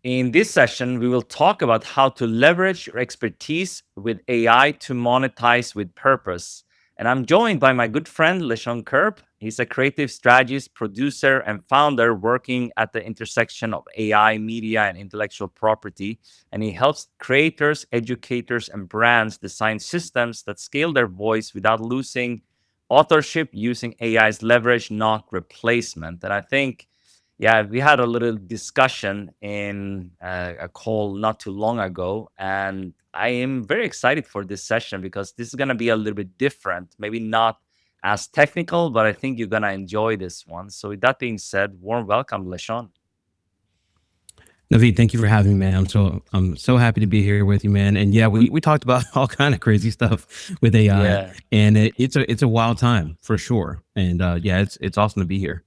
In this session, we will talk about how to leverage your expertise with AI to monetize with purpose. And I'm joined by my good friend, Lechon Kirb. He's a creative strategist, producer, and founder working at the intersection of AI, media, and intellectual property. And he helps creators, educators, and brands design systems that scale their voice without losing authorship using AI's leverage, not replacement. And I think yeah, we had a little discussion in a call not too long ago, and I am very excited for this session because this is going to be a little bit different. Maybe not as technical, but I think you're going to enjoy this one. So, with that being said, warm welcome, Leshon. Navid, thank you for having me, man. I'm so happy to be here with you, man. And yeah, we talked about all kind of crazy stuff with AI, Yeah. and it's a wild time for sure. And yeah, it's awesome to be here.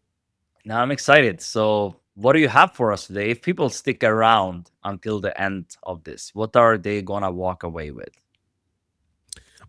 Now I'm excited. So, what do you have for us today? If people stick around until the end of this, what are they going to walk away with?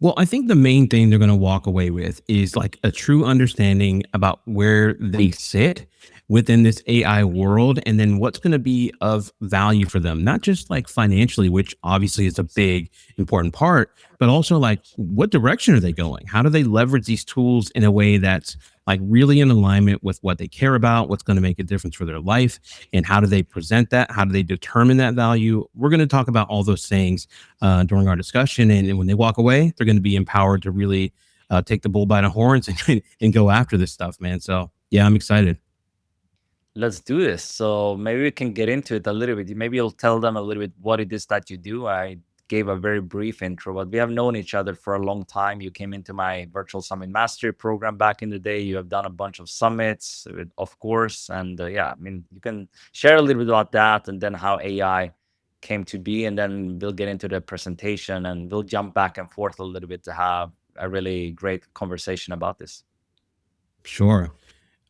Well, I think the main thing they're going to walk away with is like a true understanding about where they sit within this AI world and then what's going to be of value for them, not just like financially, which obviously is a big, important part, but also like what direction are they going? How do they leverage these tools in a way that's like really in alignment with what they care about, what's going to make a difference for their life, and how do they present that? How do they determine that value? We're going to talk about all those things during our discussion. And when they walk away, they're going to be empowered to really take the bull by the horns and go after this stuff, man. So yeah, I'm excited. Let's do this. So maybe we can get into it a little bit. Maybe you'll tell them a little bit what it is that you do. I gave a very brief intro, but we have known each other for a long time. You came into my virtual summit mastery program back in the day. You have done a bunch of summits, of course. And yeah, I mean, you can share a little bit about that and then how AI came to be. And then we'll get into the presentation and we'll jump back and forth a little bit to have a really great conversation about this. Sure.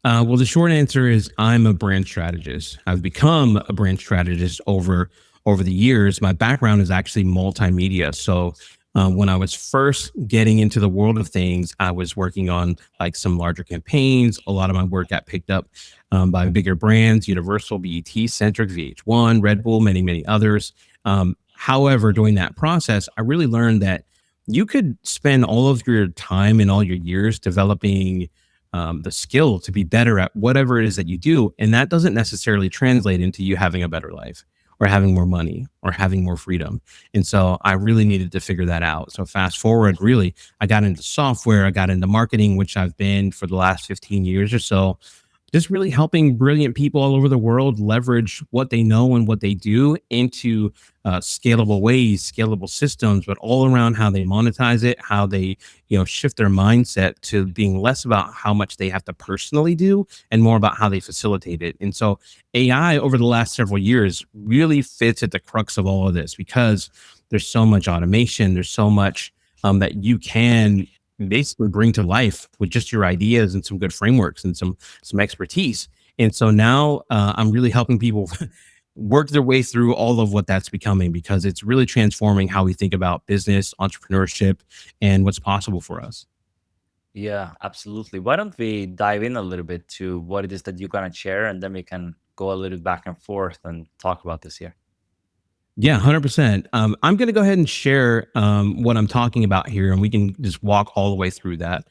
Well, the short answer is I'm a brand strategist. I've become a brand strategist over the years. My background is actually multimedia. So when I was first getting into the world of things, I was working on like some larger campaigns. A lot of my work got picked up by bigger brands, Universal, BET, Centric, VH1, Red Bull, many others. However, during that process, I really learned that you could spend all of your time and all your years developing the skill to be better at whatever it is that you do. And that doesn't necessarily translate into you having a better life or having more money or having more freedom. And so I really needed to figure that out. So fast forward, really, I got into software, I got into marketing, which I've been for the last 15 years or so, just really helping brilliant people all over the world leverage what they know and what they do into scalable ways, scalable systems, but all around how they monetize it, how they shift their mindset to being less about how much they have to personally do and more about how they facilitate it. And so AI over the last several years really fits at the crux of all of this because there's so much automation, there's so much that you can basically bring to life with just your ideas and some good frameworks and some expertise. And so now I'm really helping people work their way through all of what that's becoming because it's really transforming how we think about business, entrepreneurship, and what's possible for us. Yeah, absolutely. Why don't we dive in a little bit to what it is that you're going to share, and then we can go a little back and forth and talk about this here. Yeah, 100%. I'm going to go ahead and share what I'm talking about here, and we can just walk all the way through that.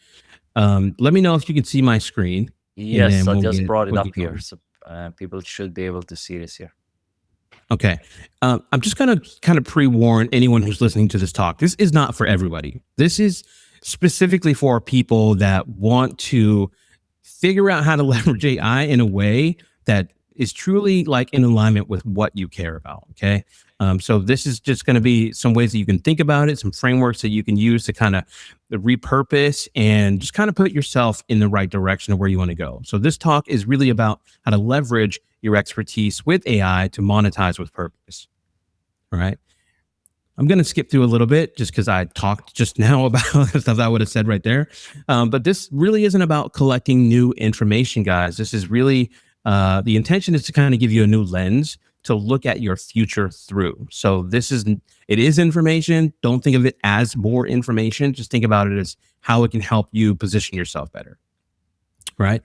Let me know if you can see my screen, and Yes, then I we'll just get brought it we'll up get here, going. so people should be able to see this here. Okay. I'm just going to kind of pre warn anyone who's listening to this talk. This is not for everybody. This is specifically for people that want to figure out how to leverage AI in a way that is truly like in alignment with what you care about. Okay. So this is just going to be some ways that you can think about it, some frameworks that you can use to kind of repurpose and just kind of put yourself in the right direction of where you want to go. So this talk is really about how to leverage your expertise with AI to monetize with purpose. All right. I'm going to skip through a little bit just because I talked just now about stuff I would have said right there. But this really isn't about collecting new information, guys. This is really the intention is to kind of give you a new lens to look at your future through. So it is information. Don't think of it as more information. Just think about it as how it can help you position yourself better. Right.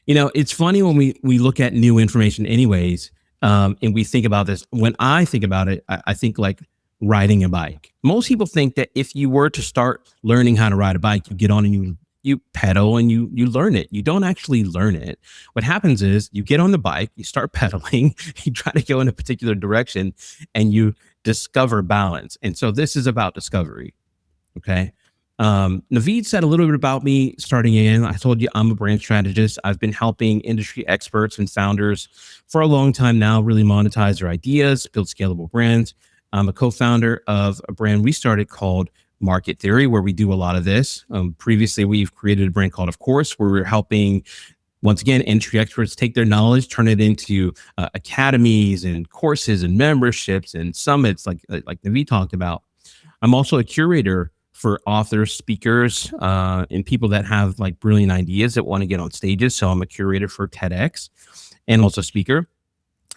It's funny when we look at new information anyways, And we think about this. When I think about it, I think like riding a bike. Most people think that if you were to start learning how to ride a bike, you get on and you pedal and you learn it. You don't actually learn it. What happens is you get on the bike, you start pedaling, you try to go in a particular direction, and you discover balance. And so this is about discovery. Okay. Navid said a little bit about me starting in. I told you I'm a brand strategist. I've been helping industry experts and founders for a long time now really monetize their ideas, build scalable brands. I'm a co-founder of a brand we started called Market Theory, where we do a lot of this. Previously, we've created a brand called Of Course, where we're helping, once again, industry experts take their knowledge, turn it into academies and courses and memberships and summits, like Navid talked about. I'm also a curator for authors, speakers, and people that have like brilliant ideas that want to get on stages. So I'm a curator for TEDx and also speaker.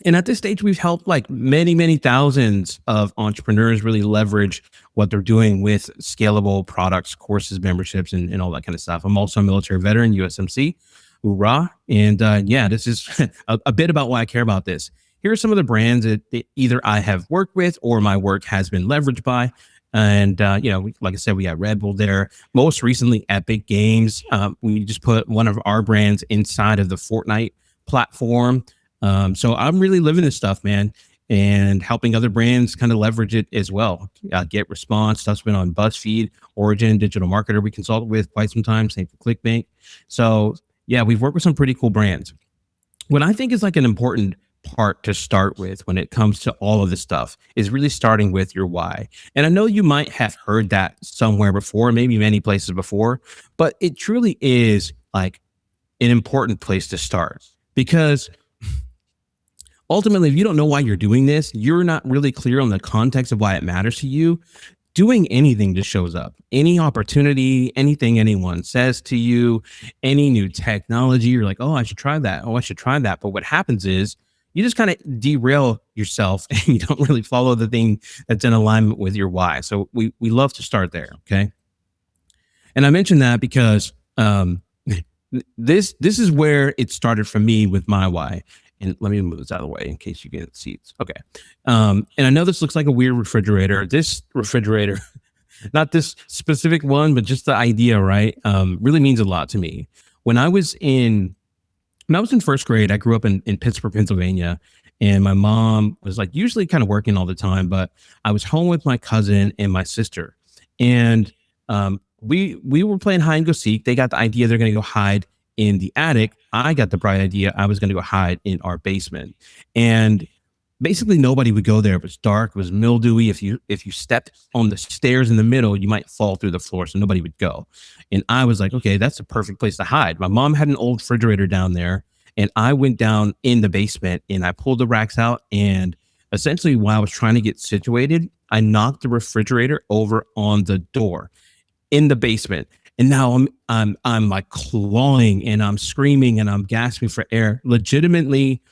And at this stage, we've helped like many, many thousands of entrepreneurs really leverage what they're doing with scalable products, courses, memberships, and all that kind of stuff. I'm also a military veteran, USMC, hoorah. And yeah, this is a bit about why I care about this. Here are some of the brands that either I have worked with or my work has been leveraged by. And, like I said, we got Red Bull there. Most recently, Epic Games. We just put one of our brands inside of the Fortnite platform. So I'm really living this stuff, man, and helping other brands kind of leverage it as well. Get Response, stuff's been on BuzzFeed, Origin, Digital Marketer we consulted with quite some time, same for ClickBank. So yeah, we've worked with some pretty cool brands. What I think is like an important part to start with when it comes to all of this stuff is really starting with your why. And I know you might have heard that somewhere before, maybe many places before, but it truly is like an important place to start because ultimately, if you don't know why you're doing this, you're not really clear on the context of why it matters to you. Doing anything just shows up. Any opportunity, anything anyone says to you, any new technology, you're like, oh, I should try that. Oh, I should try that. But what happens is you just kind of derail yourself and you don't really follow the thing that's in alignment with your why. So we love to start there. Okay. And I mentioned that because this is where it started for me with my why. And let me move this out of the way in case you get seats. Okay. And I know this looks like a weird refrigerator. This refrigerator, not this specific one, but just the idea, right? Really means a lot to me. When I was in first grade, I grew up in Pittsburgh, Pennsylvania, and my mom was like usually kind of working all the time, but I was home with my cousin and my sister, and we were playing hide and go seek. They got the idea they're going to go hide in the attic. I got the bright idea I was going to go hide in our basement, and basically nobody would go there. It was dark. It was mildewy. If you stepped on the stairs in the middle, you might fall through the floor, so nobody would go. And I was like, okay, that's a perfect place to hide. My mom had an old refrigerator down there, and I went down in the basement and I pulled the racks out. And essentially, while I was trying to get situated, I knocked the refrigerator over on the door in the basement. And now I'm like clawing and I'm screaming and I'm gasping for air. Legitimately,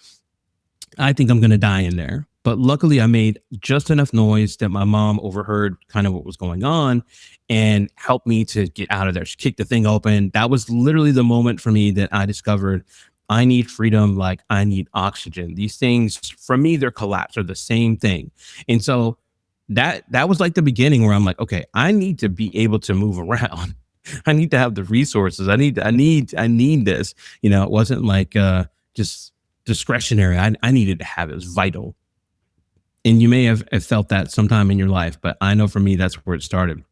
I think I'm going to die in there. But luckily, I made just enough noise that my mom overheard kind of what was going on and helped me to get out of there. She kicked the thing open. That was literally the moment for me that I discovered I need freedom like I need oxygen. These things, for me, they're collapse are the same thing. And so that was like the beginning where I'm like, okay, I need to be able to move around. I need to have the resources. I need this. It wasn't like just discretionary. I needed to have it. It was vital. And you may have felt that sometime in your life, but I know for me, that's where it started.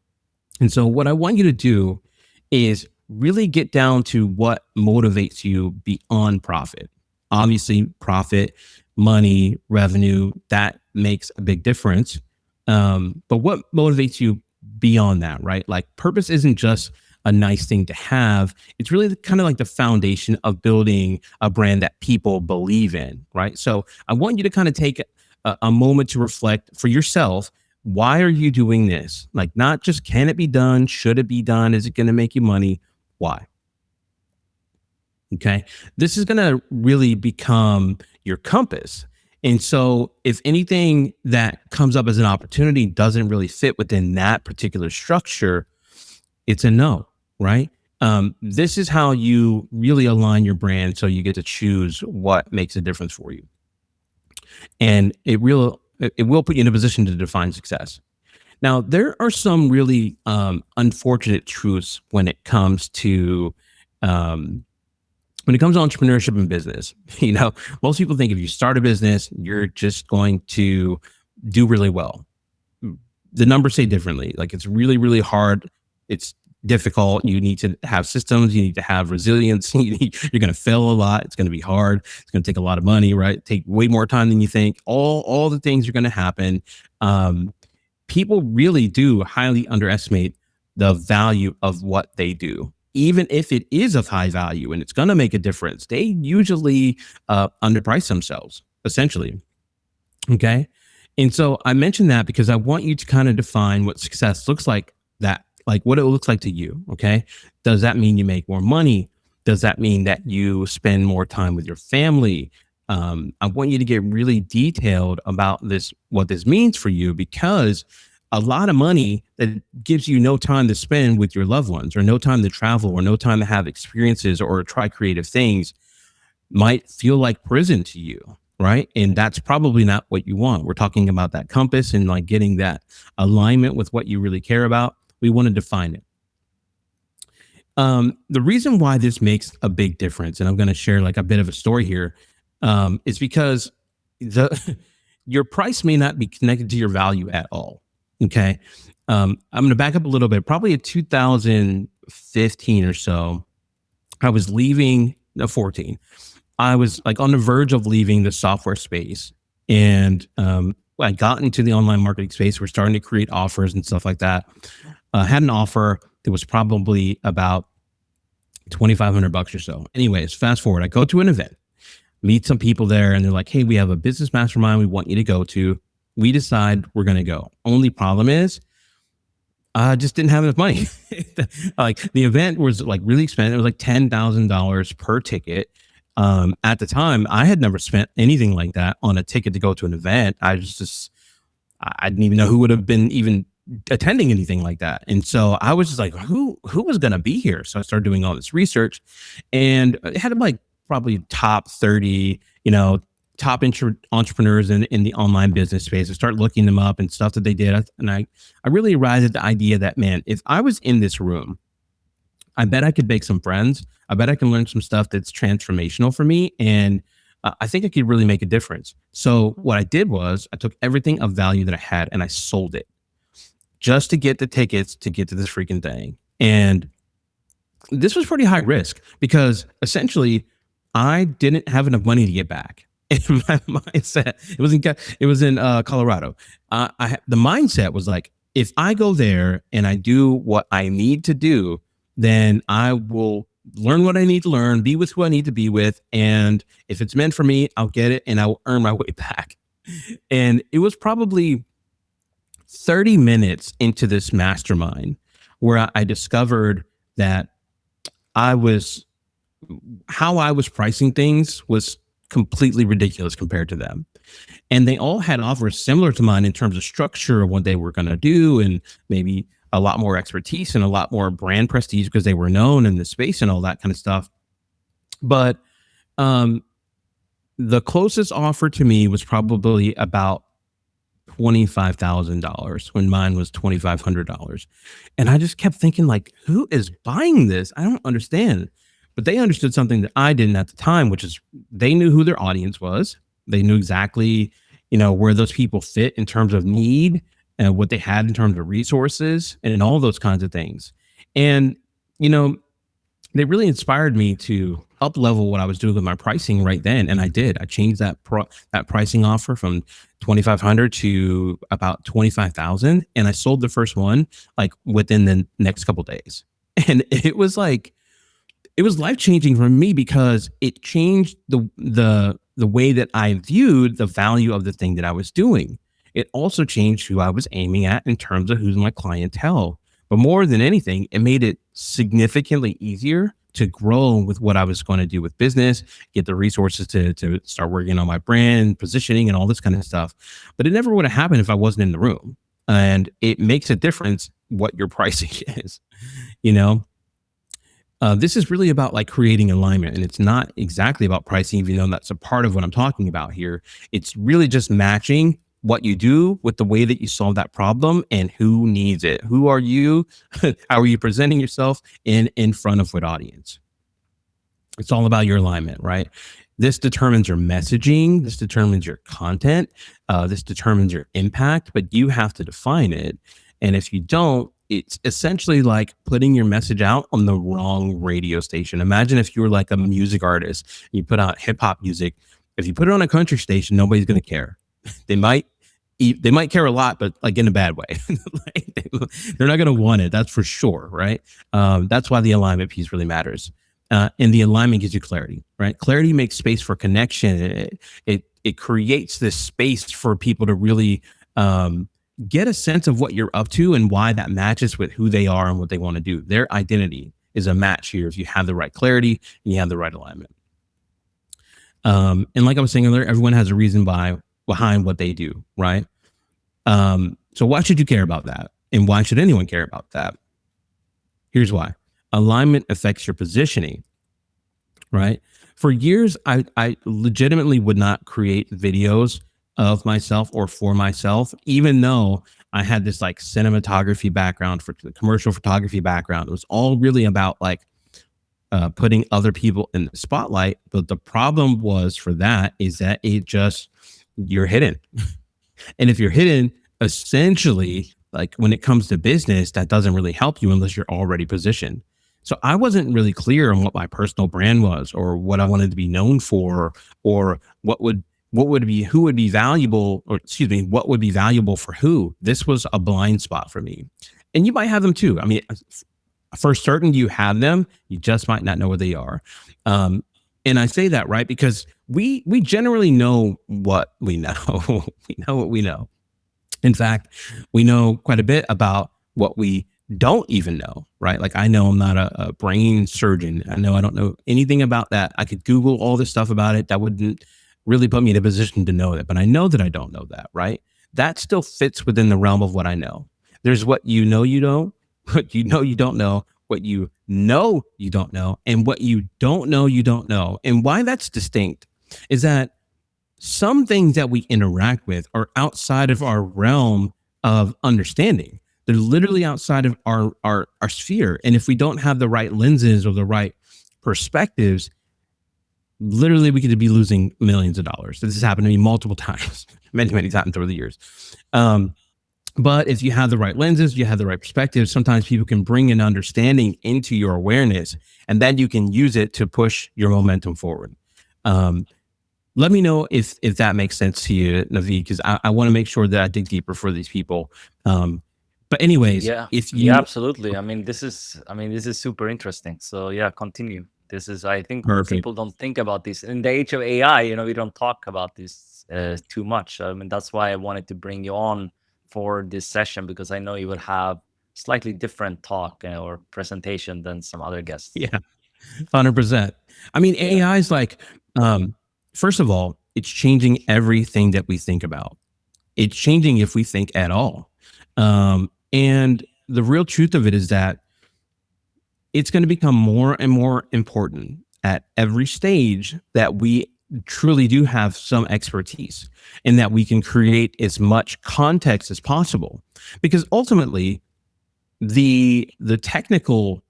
And so what I want you to do is really get down to what motivates you beyond profit. Obviously, profit, money, revenue, that makes a big difference. But what motivates you beyond that, right? Like purpose isn't just a nice thing to have. It's really kind of like the foundation of building a brand that people believe in, right? So I want you to kind of take a moment to reflect for yourself. Why are you doing this? Like, not just can it be done? Should it be done? Is it going to make you money? Why? Okay. This is going to really become your compass. And so if anything that comes up as an opportunity doesn't really fit within that particular structure, it's a no, right? This is how you really align your brand so you get to choose what makes a difference for you. and it will put you in a position to define success. Now, there are some really unfortunate truths um, when it comes to entrepreneurship and business. You know, most people think if you start a business, you're just going to do really well. The numbers say differently. Like, it's really, really hard. It's difficult. You need to have systems. You need to have resilience. You're going to fail a lot. It's going to be hard. It's going to take a lot of money, right? Take way more time than you think. All the things are going to happen. People really do highly underestimate the value of what they do. Even if it is of high value and it's going to make a difference, they usually underprice themselves, essentially. Okay. And so I mentioned that because I want you to kind of define what success looks like, that like what it looks like to you. Okay. Does that mean you make more money? Does that mean that you spend more time with your family? I want you to get really detailed about this, what this means for you, because a lot of money that gives you no time to spend with your loved ones, or no time to travel, or no time to have experiences or try creative things, might feel like prison to you, right? And that's probably not what you want. We're talking about that compass and like getting that alignment with what you really care about. We want to define it. The reason why this makes a big difference, and I'm going to share like a bit of a story here, is because the your price may not be connected to your value at all. Okay. I'm going to back up a little bit. Probably in 2015 or so, I was leaving, no, 14. I was like on the verge of leaving the software space. And I got into the online marketing space. We're starting to create offers and stuff like that. Had an offer that was probably about $2,500 or so. Anyways, fast forward, I go to an event, meet some people there, and they're like, hey, we have a business mastermind we want you to go to. We decide we're going to go. Only problem is, I just didn't have enough money. Like, the event was like really expensive. It was like $10,000 per ticket. At the time, I had never spent anything like that on a ticket to go to an event. I didn't even know who would have been even attending anything like that. And so I was just like, who was going to be here? So I started doing all this research, and it had like probably top 30, top entrepreneurs in the online business space. I started looking them up and stuff that they did. And I really arrived at the idea that, man, if I was in this room, I bet I could make some friends. I bet I can learn some stuff that's transformational for me. And I think I could really make a difference. So what I did was I took everything of value that I had and I sold it just to get the tickets to get to this freaking thing. And this was pretty high risk because essentially I didn't have enough money to get back. In my mindset, it was in Colorado. The mindset was like, if I go there and I do what I need to do, then I will learn what I need to learn, be with who I need to be with, and if it's meant for me, I'll get it and I will earn my way back. And it was probably 30 minutes into this mastermind where I discovered that I was how I was pricing things was completely ridiculous compared to them. And they all had offers similar to mine in terms of structure of what they were going to do, and maybe a lot more expertise and a lot more brand prestige because they were known in the space and all that kind of stuff. But the closest offer to me was probably about $25,000 when mine was $2,500. And I just kept thinking, like, who is buying this? I don't understand. But they understood something that I didn't at the time, which is they knew who their audience was. They knew exactly, where those people fit in terms of need and what they had in terms of resources and all those kinds of things. And, they really inspired me to up level what I was doing with my pricing right then. And I did. I changed that pricing offer from 2,500 to about 25,000. And I sold the first one like within the next couple of days. And it was life changing for me because it changed the way that I viewed the value of the thing that I was doing. It also changed who I was aiming at in terms of who's my clientele. But more than anything, it made it significantly easier to grow with what I was going to do with business, get the resources to start working on my brand, positioning, and all this kind of stuff. But it never would have happened if I wasn't in the room. And it makes a difference what your pricing is, you know? This is really about like creating alignment, and it's not exactly about pricing, even though that's a part of what I'm talking about here. It's really just matching what you do with the way that you solve that problem and who needs it. Who are you? How are you presenting yourself in front of what audience? It's all about your alignment, right? This determines your messaging. This determines your content. This determines your impact, but you have to define it. And if you don't, it's essentially like putting your message out on the wrong radio station. Imagine if you were like a music artist, you put out hip hop music. If you put it on a country station, nobody's going to care. They might they might care a lot, but like in a bad way. Like, they're not going to want it. That's for sure, right? That's why the alignment piece really matters. And the alignment gives you clarity, right? Clarity makes space for connection. It creates this space for people to really get a sense of what you're up to and why that matches with who they are and what they want to do. Their identity is a match here if you have the right clarity and you have the right alignment. And like I was saying earlier, everyone has a reason behind what they do, right? So why should you care about that? And why should anyone care about that? Here's why. Alignment affects your positioning, right? For years, I legitimately would not create videos of myself or for myself, even though I had this like cinematography background, for the commercial photography background. It was all really about like putting other people in the spotlight. But the problem was for that is that you're hidden. And if you're hidden, essentially, like when it comes to business, that doesn't really help you unless you're already positioned. So I wasn't really clear on what my personal brand was or what I wanted to be known for or what would be who would be valuable or excuse me, what would be valuable for who. This was a blind spot for me. And you might have them too. I mean, for certain you have them, you just might not know where they are. And I say that right because we generally know what we know. We know what we know. In fact, we know quite a bit about what we don't even know, right? Like I know I'm not a brain surgeon. I don't know anything about that. I could Google all this stuff about it. That wouldn't really put me in a position to know that, but I know that I don't know that, right? That still fits within the realm of what I know. There's what you know you don't, what you know you don't know, what you know you don't know, and what you don't know you don't know. And why that's distinct is that some things that we interact with are outside of our realm of understanding. They're literally outside of our sphere. And if we don't have the right lenses or the right perspectives, literally we could be losing millions of dollars. This has happened to me multiple times, many times over the years. But if you have the right lenses, you have the right perspective, sometimes people can bring an understanding into your awareness, and then you can use it to push your momentum forward. Let me know if that makes sense to you, Navid, because I want to make sure that I dig deeper for these people. But anyways, Yeah, if yeah, you absolutely. I mean, this is super interesting. So yeah, continue. This is, I think perfect. people don't think about this in the age of AI. We don't talk about this too much. I mean, that's why I wanted to bring you on for this session because I know you would have slightly different talk or presentation than some other guests. Yeah, 100%. I mean, Yeah. AI is like, first of all, it's changing everything that we think about. It's changing if we think at all. And the real truth of it is that it's going to become more and more important at every stage that we truly do have some expertise and that we can create as much context as possible. Because ultimately, the technical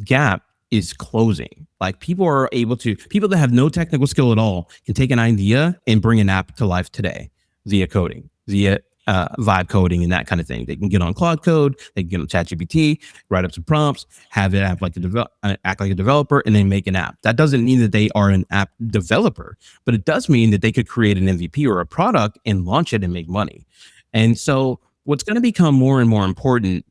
gap is closing. Like people that have no technical skill at all can take an idea and bring an app to life today via coding, via vibe coding and that kind of thing. They can get on Claude Code, they can get on ChatGPT, write up some prompts, have it act like a developer, and then make an app. That doesn't mean that they are an app developer, but it does mean that they could create an MVP or a product and launch it and make money. And so, what's going to become more and more important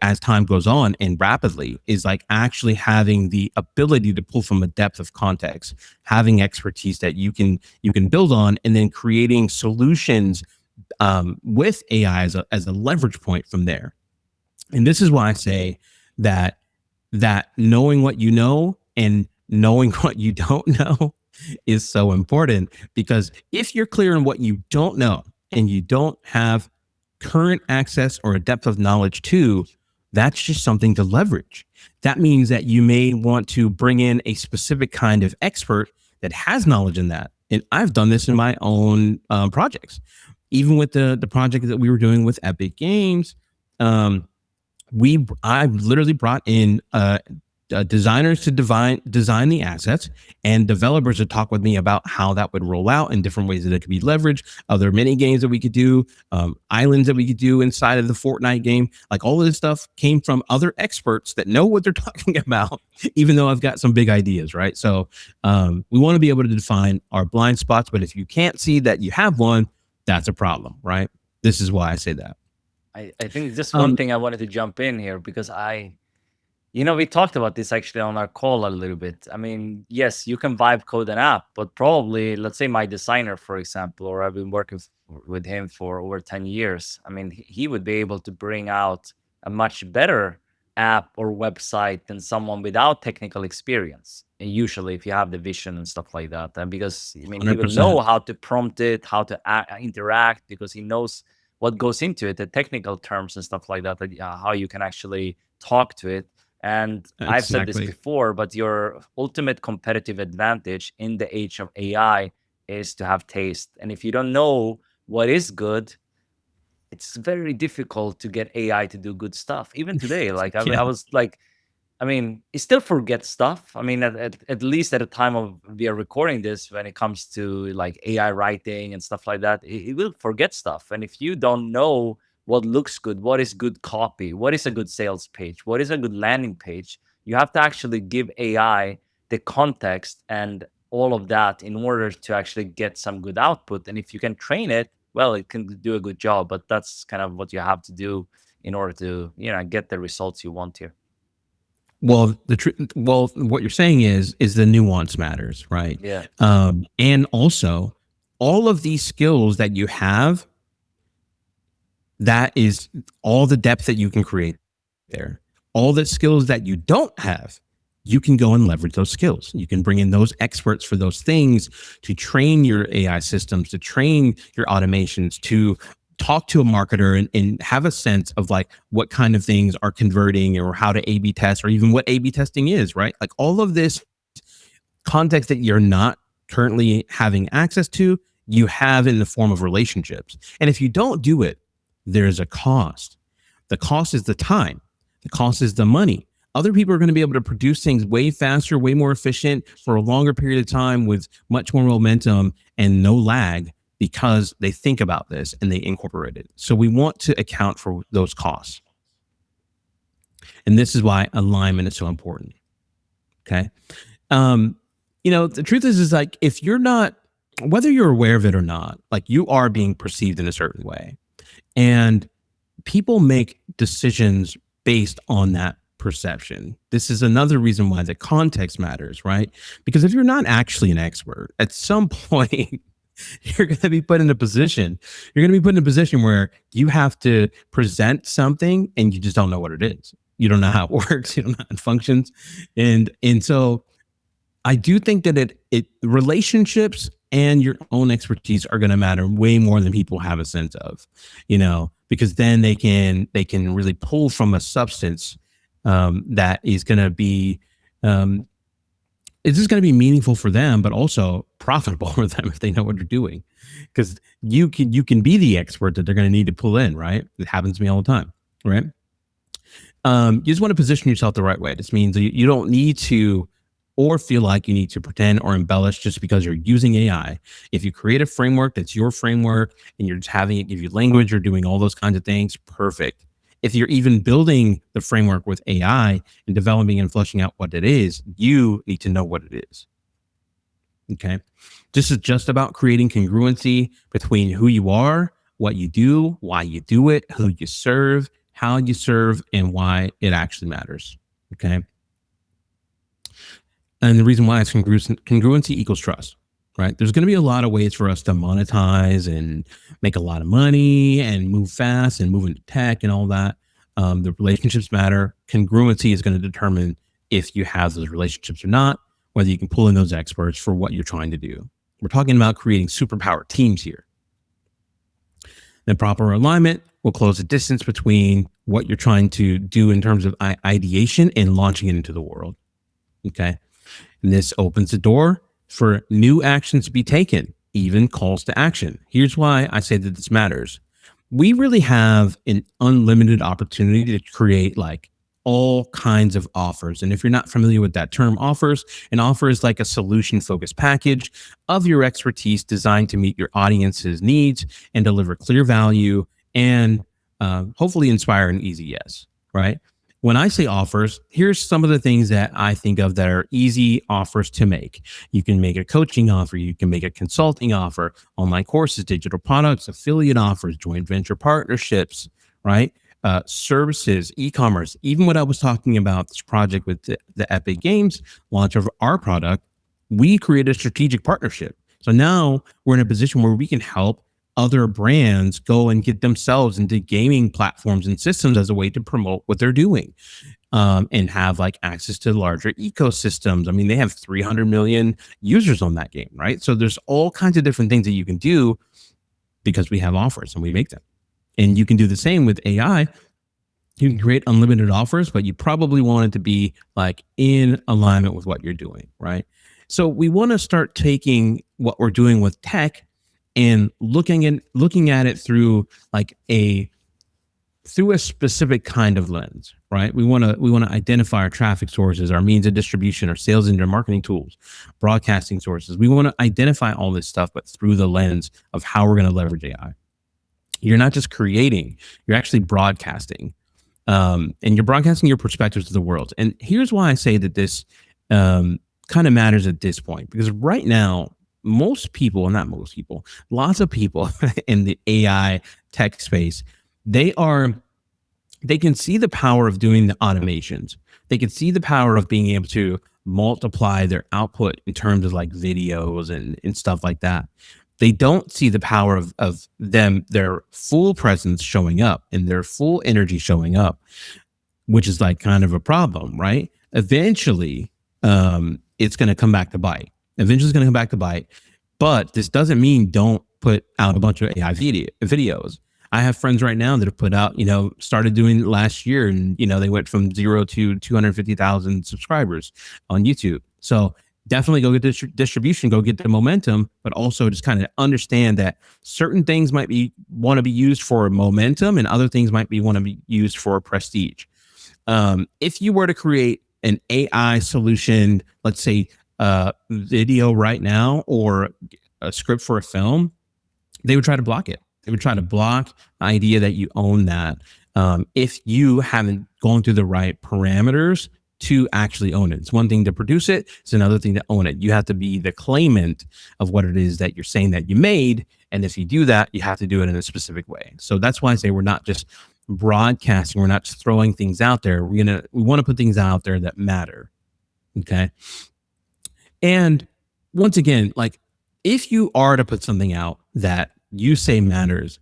as time goes on and rapidly is like actually having the ability to pull from a depth of context, having expertise that you can build on, and then creating solutions with AI as a leverage point from there. And this is why I say that knowing what you know and knowing what you don't know is so important, because if you're clear on what you don't know and you don't have current access or a depth of knowledge to, that's just something to leverage. That means that you may want to bring in a specific kind of expert that has knowledge in that. And I've done this in my own projects, even with the project that we were doing with Epic Games. Um, I literally brought in designers to design the assets and developers to talk with me about how that would roll out and different ways that it could be leveraged, other mini games that we could do, islands that we could do inside of the Fortnite game. Like all of this stuff came from other experts that know what they're talking about, even though I've got some big ideas, right? So we want to be able to define our blind spots, but if you can't see that you have one, that's a problem, right? This is why I say that. I think just one Um, thing I wanted to jump in here because we talked about this actually on our call a little bit. I mean, yes, you can vibe code an app, but probably, let's say my designer, for example, or I've been working with him for over 10 years. I mean, he would be able to bring out a much better app or website than someone without technical experience. And usually, if you have the vision and stuff like that, and because I mean, he will know 100%. how to prompt it, how to interact, because he knows what goes into it, the technical terms and stuff like that, how you can actually talk to it. And I've said this Exactly. before, but your ultimate competitive advantage in the age of AI is to have taste. And if you don't know what is good, it's very difficult to get AI to do good stuff. Even today, like I Yeah. was like, I mean, it still forgets stuff. I mean, at least at the time of we are recording this, when it comes to like AI writing and stuff like that, it will forget stuff. And if you don't know what looks good, what is good copy, what is a good sales page, what is a good landing page, you have to actually give AI the context and all of that in order to actually get some good output. And if you can train it, well, it can do a good job. But that's kind of what you have to do in order to, get the results you want here. Well, what you're saying is the nuance matters, right? Yeah. And also, all of these skills that you have, that is all the depth that you can create there. All the skills that you don't have, you can go and leverage those skills. You can bring in those experts for those things to train your AI systems, to train your automations, to talk to a marketer and have a sense of like what kind of things are converting or how to A/B test or even what A/B testing is, right? Like all of this context that you're not currently having access to, you have in the form of relationships. And if you don't do it, there's a cost. The cost is the time, the cost is the money. Other people are going to be able to produce things way faster, way more efficient for a longer period of time with much more momentum and no lag because they think about this and they incorporate it. So we want to account for those costs. And this is why alignment is so important. Okay. Um, the truth is like if you're not, whether you're aware of it or not, like you are being perceived in a certain way. And people make decisions based on that perception. This is another reason why the context matters, right? Because if you're not actually an expert, at some point you're going to be put in a position. You're going to be put in a position where you have to present something and you just don't know what it is. You don't know how it works. You don't know how it functions, and so I do think that it relationships and your own expertise are going to matter way more than people have a sense of, because then they can really pull from a substance that is going to be um, it's just going to be meaningful for them, but also profitable for them if they know what they're doing. Because you can be the expert that they're going to need to pull in, right? It happens to me all the time, right? You just want to position yourself the right way. This means you don't need to or feel like you need to pretend or embellish just because you're using AI. If you create a framework that's your framework and you're just having it give you language or doing all those kinds of things, perfect. If you're even building the framework with AI and developing and fleshing out what it is, you need to know what it is. Okay. This is just about creating congruency between who you are, what you do, why you do it, who you serve, how you serve, and why it actually matters. Okay. And the reason why it's congruency equals trust, right? There's going to be a lot of ways for us to monetize and make a lot of money and move fast and move into tech and all that. The relationships matter. Congruency is going to determine if you have those relationships or not, whether you can pull in those experts for what you're trying to do. We're talking about creating superpower teams here. Then proper alignment. will close the distance between what you're trying to do in terms of ideation and launching it into the world. Okay. And this opens the door for new actions to be taken, even calls to action. Here's why I say that this matters. We really have an unlimited opportunity to create like all kinds of offers. And if you're not familiar with that term, offers, an offer is like a solution focused package of your expertise designed to meet your audience's needs and deliver clear value and hopefully inspire an easy yes, right? When I say offers, here's some of the things that I think of that are easy offers to make. You can make a coaching offer, you can make a consulting offer, online courses, digital products, affiliate offers, joint venture partnerships, right? Services, e-commerce, even what I was talking about, this project with the Epic Games launch of our product, we created a strategic partnership. So now we're in a position where we can help other brands go and get themselves into gaming platforms and systems as a way to promote what they're doing, and have like access to larger ecosystems. I mean, they have 300 million users on that game, right? So there's all kinds of different things that you can do because we have offers and we make them. And you can do the same with AI. You can create unlimited offers, but you probably want it to be like in alignment with what you're doing, right? So we want to start taking what we're doing with tech and looking at it through like a specific kind of lens, right? We want to identify our traffic sources, our means of distribution, our sales and our marketing tools, broadcasting sources. We want to identify all this stuff, but through the lens of how we're going to leverage AI. You're not just creating, you're actually broadcasting. And you're broadcasting your perspectives to the world. And here's why I say that this kind of matters at this point, because right now, most people, not most people, lots of people in the AI tech space, they can see the power of doing the automations. They can see the power of being able to multiply their output in terms of like videos and stuff like that. They don't see the power of their full presence showing up and their full energy showing up, which is like kind of a problem, right? Eventually, it's going to come back to bite. Eventually, it's going to come back to bite. But this doesn't mean don't put out a bunch of AI videos. I have friends right now that have put out, started doing it last year, and they went from 0 to 250,000 subscribers on YouTube. So definitely go get distribution, go get the momentum, but also just kind of understand that certain things might want to be used for momentum, and other things might want to be used for prestige. If you were to create an AI solution, let's say video right now, or a script for a film, they would try to block it. They would try to block the idea that you own that, if you haven't gone through the right parameters to actually own it. It's one thing to produce it, it's another thing to own it. You have to be the claimant of what it is that you're saying that you made. And if you do that, you have to do it in a specific way. So that's why I say we're not just broadcasting, we're not just throwing things out there. We want to put things out there that matter. Okay. And once again, like if you are to put something out that you say matters,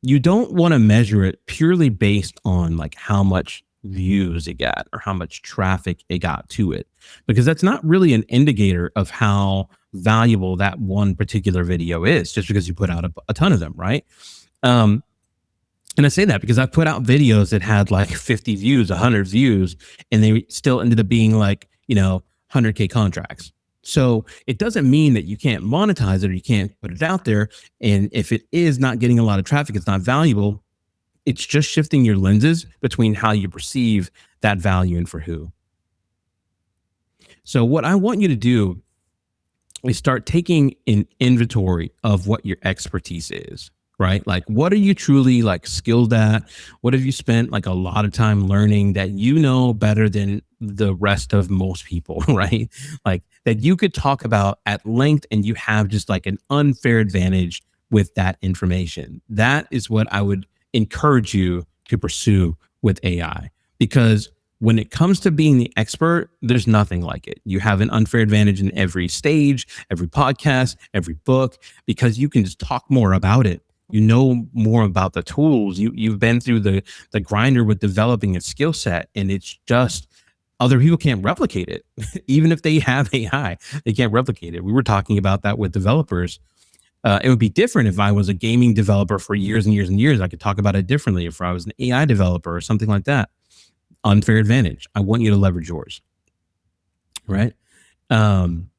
you don't want to measure it purely based on like how much views it got or how much traffic it got to it, because that's not really an indicator of how valuable that one particular video is, just because you put out a ton of them, right? And I say that because I put out videos that had like 50 views, 100 views, and they still ended up being like, 100K contracts. So it doesn't mean that you can't monetize it or you can't put it out there. And if it is not getting a lot of traffic, it's not valuable. It's just shifting your lenses between how you perceive that value and for who. So what I want you to do is start taking an inventory of what your expertise is, right? Like, what are you truly like skilled at? What have you spent like a lot of time learning that you know better than the rest of most people, right? Like that you could talk about at length and you have just like an unfair advantage with that information. That is what I would encourage you to pursue with AI, because when it comes to being the expert, there's nothing like it. You have an unfair advantage in every stage, every podcast, every book, because you can just talk more about it. You know more about the tools. You've been through the grinder with developing a skill set, and it's just other people can't replicate it. Even if they have AI, they can't replicate it. We were talking about that with developers. It would be different if I was a gaming developer for years and years and years. I could talk about it differently. If I was an AI developer or something like that, unfair advantage. I want you to leverage yours, right? Um,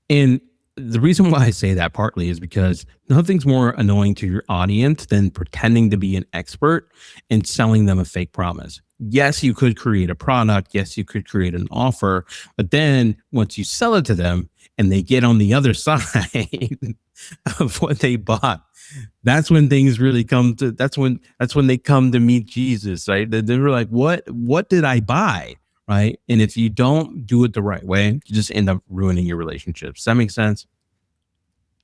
and the reason why I say that partly is because nothing's more annoying to your audience than pretending to be an expert and selling them a fake promise. Yes, you could create a product. Yes, you could create an offer. But then once you sell it to them and they get on the other side of what they bought, that's when things really come to that's when they come to meet Jesus, right? They were like, what did I buy? Right. And if you don't do it the right way, you just end up ruining your relationships. Does that make sense?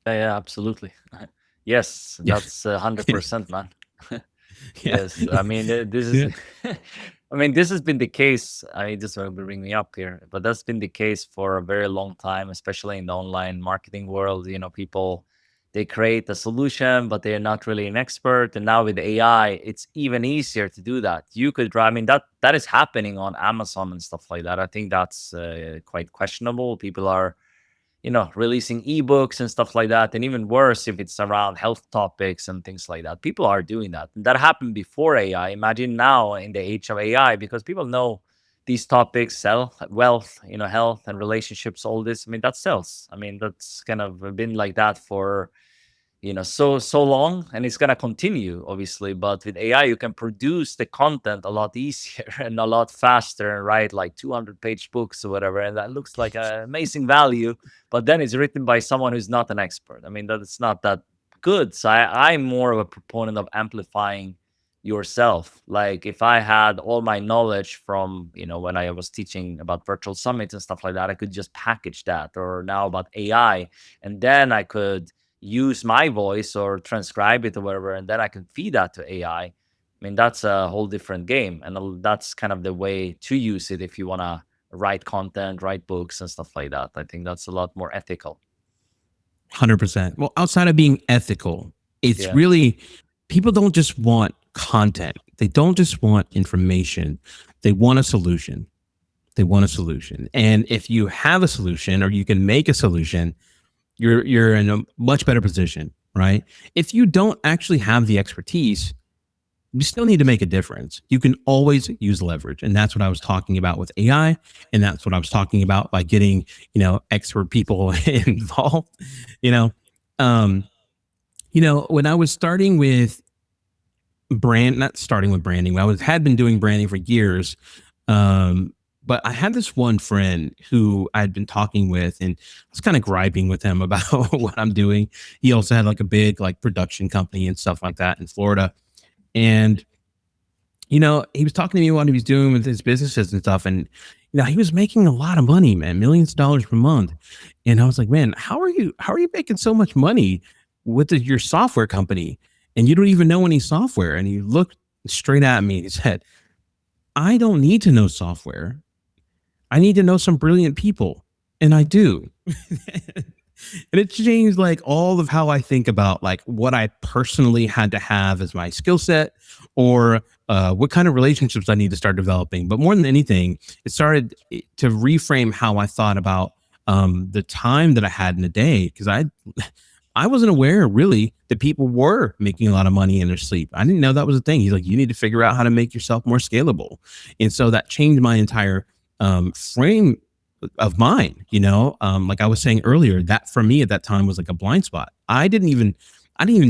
Yeah, yeah, absolutely. Yes, Yeah. that's 100%, man. Yeah. Yes, I mean, this is, Yeah. I mean, this has been the case. I just want to bring me up here, but that's been the case for a very long time, especially in the online marketing world. People they create a solution, but they're not really an expert. And now with AI, it's even easier to do that. You could I mean, that is happening on Amazon and stuff like that. I think that's quite questionable. People are releasing ebooks and stuff like that. And even worse, if it's around health topics and things like that, people are doing that. And that happened before AI. Imagine now in the age of AI, because people know these topics sell wealth, health and relationships, all this. I mean, that sells. I mean, that's kind of been like that for so long, and it's going to continue obviously. But with AI you can produce the content a lot easier and a lot faster and write like 200-page books or whatever, and that looks like an amazing value, but then it's written by someone who's not an expert. I mean, that it's not that good. So I'm more of a proponent of amplifying yourself. Like if I had all my knowledge from when I was teaching about virtual summits and stuff like that, I could just package that, or now about AI, and then I could use my voice or transcribe it or whatever, and then I can feed that to AI. I mean, that's a whole different game, and that's kind of the way to use it if you want to write content, write books, and stuff like that. I think that's a lot more ethical. 100%. Well, outside of being ethical, it's Yeah. really people don't just want content. They don't just want information. They want a solution. They want a solution. And if you have a solution or you can make a solution, you're in a much better position, right? If you don't actually have the expertise, you still need to make a difference. You can always use leverage. And that's what I was talking about with AI. And that's what I was talking about by getting, expert people involved. You know, um, when I was starting with not starting with branding, had been doing branding for years. Um, but I had this one friend who I'd been talking with, and I was kind of griping with him about what I'm doing. He also had like a big like production company and stuff like that in Florida. And he was talking to me what he was doing with his businesses and stuff. And, he was making a lot of money, man, millions of dollars per month. And I was like, man, how are you making so much money with your software company? And you don't even know any software. And he looked straight at me and he said, I don't need to know software. I need to know some brilliant people. And I do. And it changed like all of how I think about like what I personally had to have as my skill set, or what kind of relationships I need to start developing. But more than anything, it started to reframe how I thought about the time that I had in a day, because I wasn't aware really that people were making a lot of money in their sleep. I didn't know that was a thing. He's like, you need to figure out how to make yourself more scalable. And so that changed my entire frame of mine. Like I was saying earlier, that for me at that time was like a blind spot. I didn't even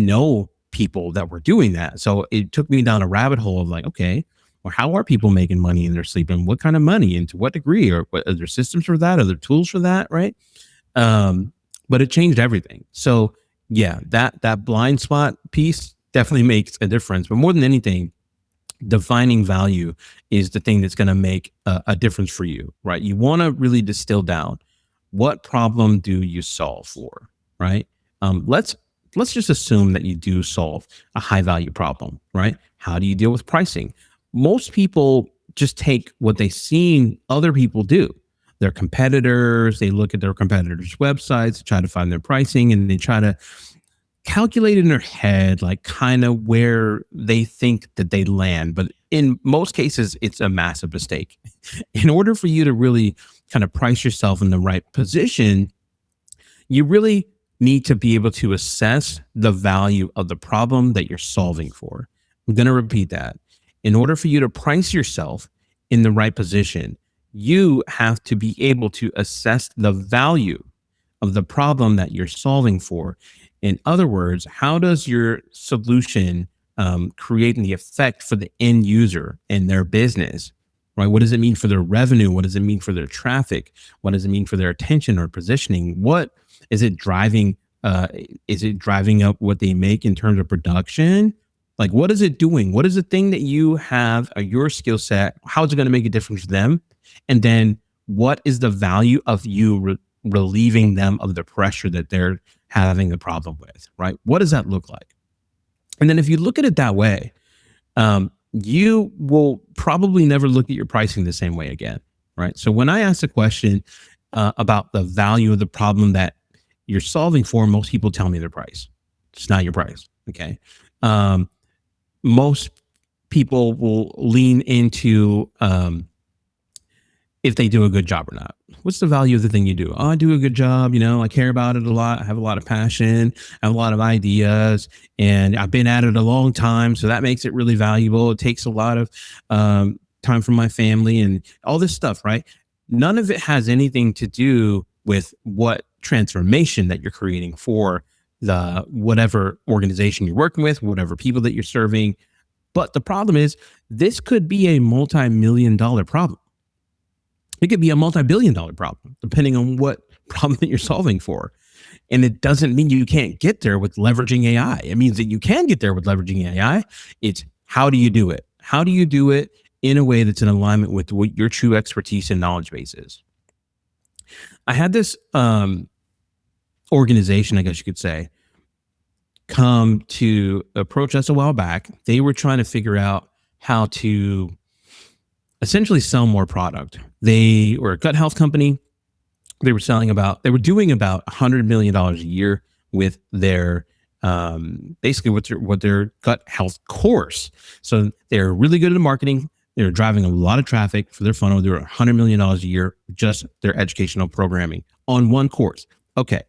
know people that were doing that. So it took me down a rabbit hole of like, okay, well, how are people making money in their sleep, and what kind of money, and to what degree, or what are there systems for that? Are there tools for that? Right. But it changed everything. So yeah, that blind spot piece definitely makes a difference. But more than anything, defining value is the thing that's going to make a difference for you, right? You want to really distill down, what problem do you solve for, right? Let's just assume that you do solve a high value problem, right? How do you deal with pricing? Most people just take what they've seen other people do. Their competitors, they look at their competitors' websites, try to find their pricing, and they try to calculate in their head like kind of where they think that they land. But in most cases, it's a massive mistake. In order for you to really kind of price yourself in the right position, you really need to be able to assess the value of the problem that you're solving for. I'm going to repeat that. In order for you to price yourself in the right position, you have to be able to assess the value of the problem that you're solving for. In other words, how does your solution create the effect for the end user and their business? Right? What does it mean for their revenue? What does it mean for their traffic? What does it mean for their attention or positioning? What is it driving? Is it driving up what they make in terms of production? Like, what is it doing? What is the thing that you have, your skill set? How is it going to make a difference for them? And then, what is the value of you relieving them of the pressure that they're having a problem with? Right? What does that look like? And then, if you look at it that way, you will probably never look at your pricing the same way again. Right? So, when I ask a question about the value of the problem that you're solving for, most people tell me their price. It's not your price. Okay. Most people will lean into if they do a good job or not. What's the value of the thing you do? Oh, I do a good job. I care about it a lot. I have a lot of passion. I have a lot of ideas, and I've been at it a long time. So that makes it really valuable. It takes a lot of time from my family and all this stuff, right? None of it has anything to do with what transformation that you're creating for the whatever organization you're working with, whatever people that you're serving. But the problem is, this could be a multi-million-dollar problem. It could be a multi-billion-dollar problem, depending on what problem that you're solving for. And it doesn't mean you can't get there with leveraging AI. It means that you can get there with leveraging AI. It's how do you do it? How do you do it in a way that's in alignment with what your true expertise and knowledge base is? I had this organization, I guess you could say, come to approach us a while back. They were trying to figure out how to essentially sell more product. They were a gut health company. They were doing about $100 million a year with their basically what their gut health course. So they're really good at marketing. They're driving a lot of traffic for their funnel. They were $100 million a year, just their educational programming on one course. Okay.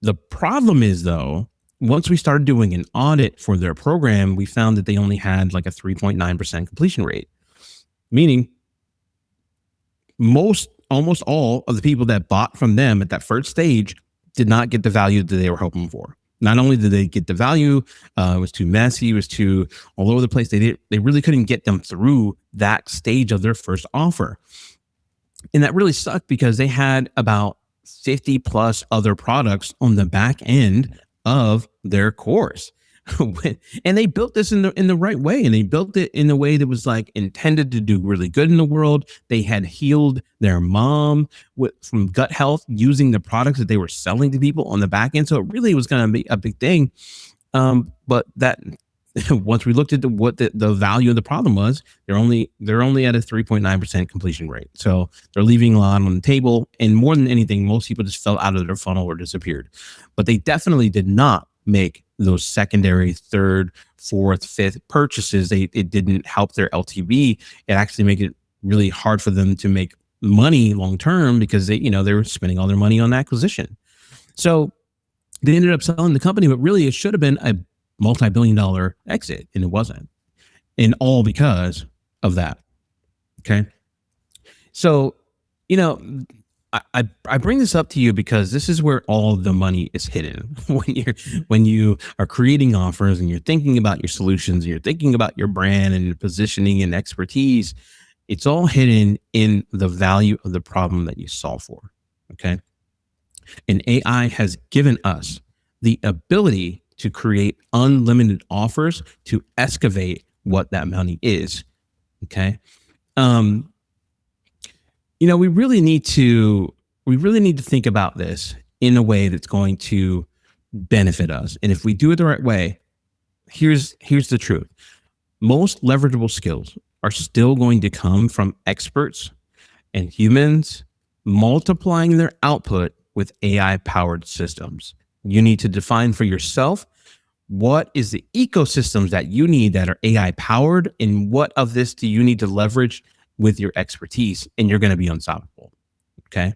The problem is, though, once we started doing an audit for their program, we found that they only had like a 3.9% completion rate, meaning almost all of the people that bought from them at that first stage did not get the value that they were hoping for. Not only did they get the value, it was too messy, it was too all over the place. They really couldn't get them through that stage of their first offer. And that really sucked because they had about 50 plus other products on the back end of their course. And they built this in the right way, and they built it in a way that was like intended to do really good in the world. They had healed their mom from gut health using the products that they were selling to people on the back end. So it really was going to be a big thing. But that once we looked at what the value of the problem was, they're only at a 3.9% completion rate. So they're leaving a lot on the table. And more than anything, most people just fell out of their funnel or disappeared. But they definitely did not make those secondary, third, fourth, fifth purchases. It didn't help their LTV. It actually made it really hard for them to make money long term because they were spending all their money on acquisition. So they ended up selling the company, but really it should have been a multi-billion-dollar exit, and it wasn't. And all because of that. Okay. So, I bring this up to you because this is where all the money is hidden. When you are creating offers and you're thinking about your solutions, and you're thinking about your brand and your positioning and expertise, it's all hidden in the value of the problem that you solve for. Okay. And AI has given us the ability to create unlimited offers to excavate what that money is. Okay. We really need to think about this in a way that's going to benefit us. And if we do it the right way, here's the truth. Most leverageable skills are still going to come from experts and humans multiplying their output with AI-powered systems. You need to define for yourself what is the ecosystems that you need that are AI-powered, and what of this do you need to leverage with your expertise, and you're going to be unstoppable. Okay.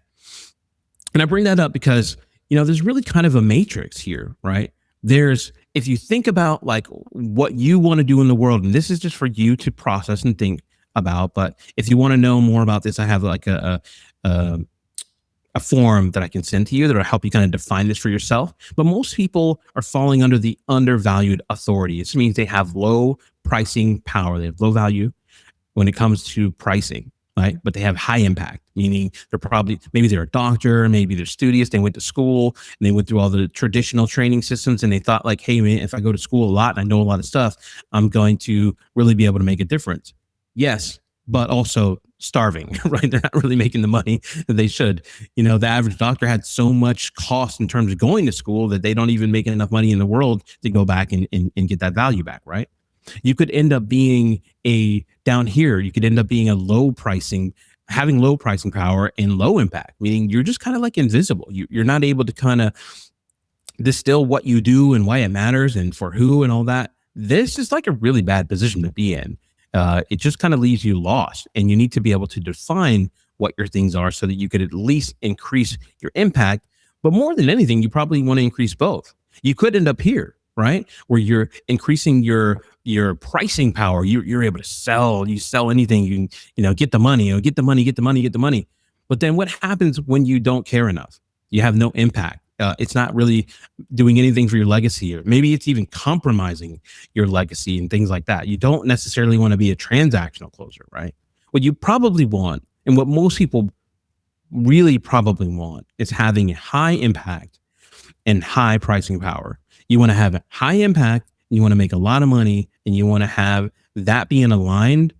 And I bring that up because there's really kind of a matrix here, right? There's, if you think about like what you want to do in the world, and this is just for you to process and think about, but if you want to know more about this, I have like a, a form that I can send to you that'll help you kind of define this for yourself. But most people are falling under the undervalued authority. This means they have low pricing power, they have low value when it comes to pricing, right? But they have high impact, meaning they're probably, maybe they're a doctor, maybe they're studious, they went to school and they went through all the traditional training systems and they thought like, hey man, if I go to school a lot and I know a lot of stuff, I'm going to really be able to make a difference. Yes, but also starving, right? They're not really making the money that they should. The average doctor had so much cost in terms of going to school that they don't even make enough money in the world to go back and get that value back, right? You could end up being a down here, you could end up being a low pricing, having low pricing power and low impact, meaning you're just kind of like invisible. You're not able to kind of distill what you do and why it matters and for who and all that. This is like a really bad position to be in. It just kind of leaves you lost, and you need to be able to define what your things are so that you could at least increase your impact. But more than anything, you probably want to increase both. You could end up here, right, where you're increasing your pricing power. You're able to sell. You sell anything. You can get the money. Get the money. Get the money. Get the money. But then what happens when you don't care enough? You have no impact. It's not really doing anything for your legacy, or maybe it's even compromising your legacy and things like that. You don't necessarily want to be a transactional closer, right? What you probably want, and what most people really probably want, is having a high impact and high pricing power. You want to have a high impact, you want to make a lot of money, and you want to have that being aligned,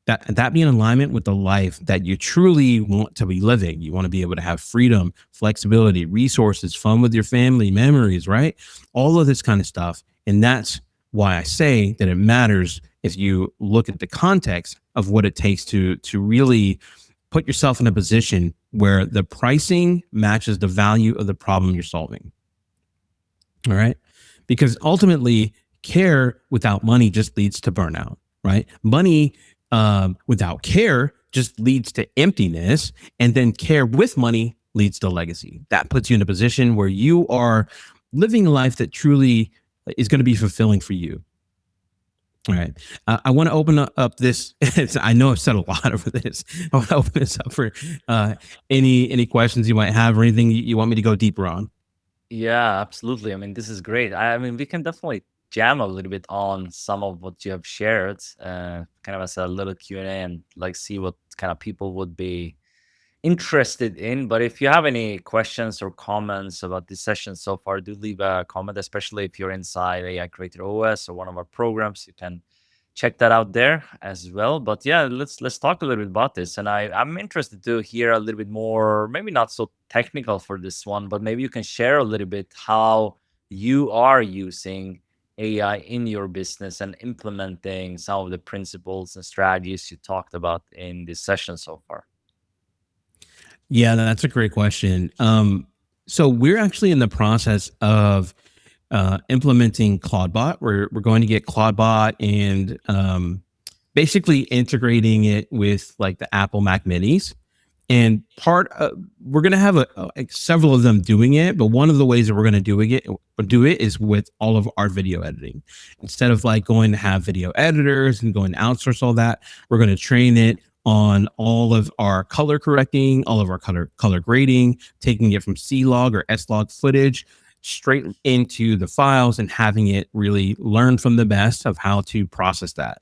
that be in alignment with the life that you truly want to be living. You want to be able to have freedom, flexibility, resources, fun with your family, memories, right? All of this kind of stuff. And that's why I say that it matters if you look at the context of what it takes to really put yourself in a position where the pricing matches the value of the problem you're solving. All right. Because ultimately, care without money just leads to burnout, right? Money without care just leads to emptiness, and then care with money leads to legacy. That puts you in a position where you are living a life that truly is going to be fulfilling for you. All right. I want to open up this. I know I've said a lot over this. I want to open this up for any questions you might have, or anything you want me to go deeper on. Yeah, absolutely. I mean, this is great. I mean, we can definitely jam a little bit on some of what you have shared, kind of as a little Q&A, and like see what kind of people would be interested in. But if you have any questions or comments about this session so far, do leave a comment, especially if you're inside AI Creator OS or one of our programs. You can check that out there as well. But yeah, let's talk a little bit about this. And I'm interested to hear a little bit more, maybe not so technical for this one, but maybe you can share a little bit how you are using AI in your business and implementing some of the principles and strategies you talked about in this session so far. Yeah, that's a great question. So we're actually in the process of implementing Claudebot. We're going to get Claudebot and basically integrating it with like the Apple Mac Minis. And we're going to have several of them doing it, but one of the ways that we're going to do it is with all of our video editing. Instead of like going to have video editors and going to outsource all that, we're going to train it on all of our color correcting, all of our color grading, taking it from C-Log or S-Log footage straight into the files and having it really learn from the best of how to process that.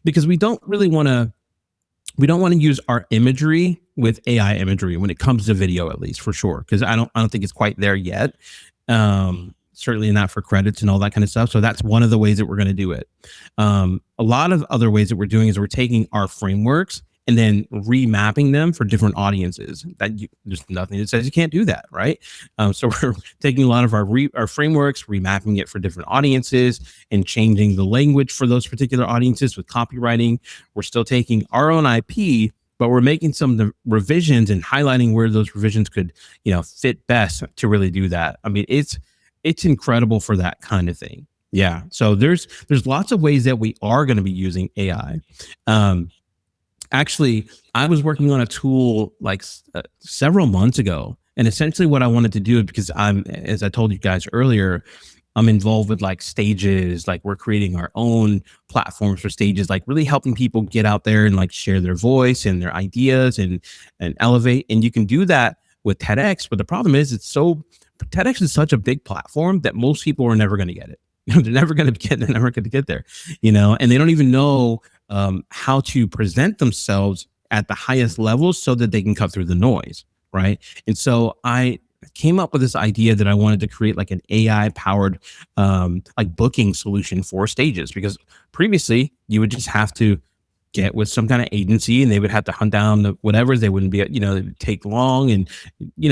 Because we don't want to use our imagery with AI imagery when it comes to video, at least for sure. Because I don't think it's quite there yet. Certainly not for credits and all that kind of stuff. So that's one of the ways that we're going to do it. A lot of other ways that we're doing is we're taking our frameworks and then remapping them for different audiences. There's nothing that says you can't do that, right? So we're taking a lot of our frameworks, remapping it for different audiences, and changing the language for those particular audiences with copywriting. We're still taking our own IP, but we're making some of the revisions and highlighting where those revisions could, fit best to really do that. I mean, it's incredible for that kind of thing. Yeah. So there's lots of ways that we are going to be using AI. Actually, I was working on a tool like several months ago, And essentially what I wanted to do, because I'm, as I told you guys earlier, I'm involved with like stages, like we're creating our own platforms for stages, like really helping people get out there and like share their voice and their ideas and elevate. And you can do that with TEDx, but the problem is TEDx is such a big platform that most people are never going to get it. They're never going to get there, and they don't even know how to present themselves at the highest levels so that they can cut through the noise, right? And so I came up with this idea that I wanted to create like an AI powered like booking solution for stages, because previously you would just have to get with some kind of agency and they would have to hunt down the whatever. They wouldn't be, it would take long, and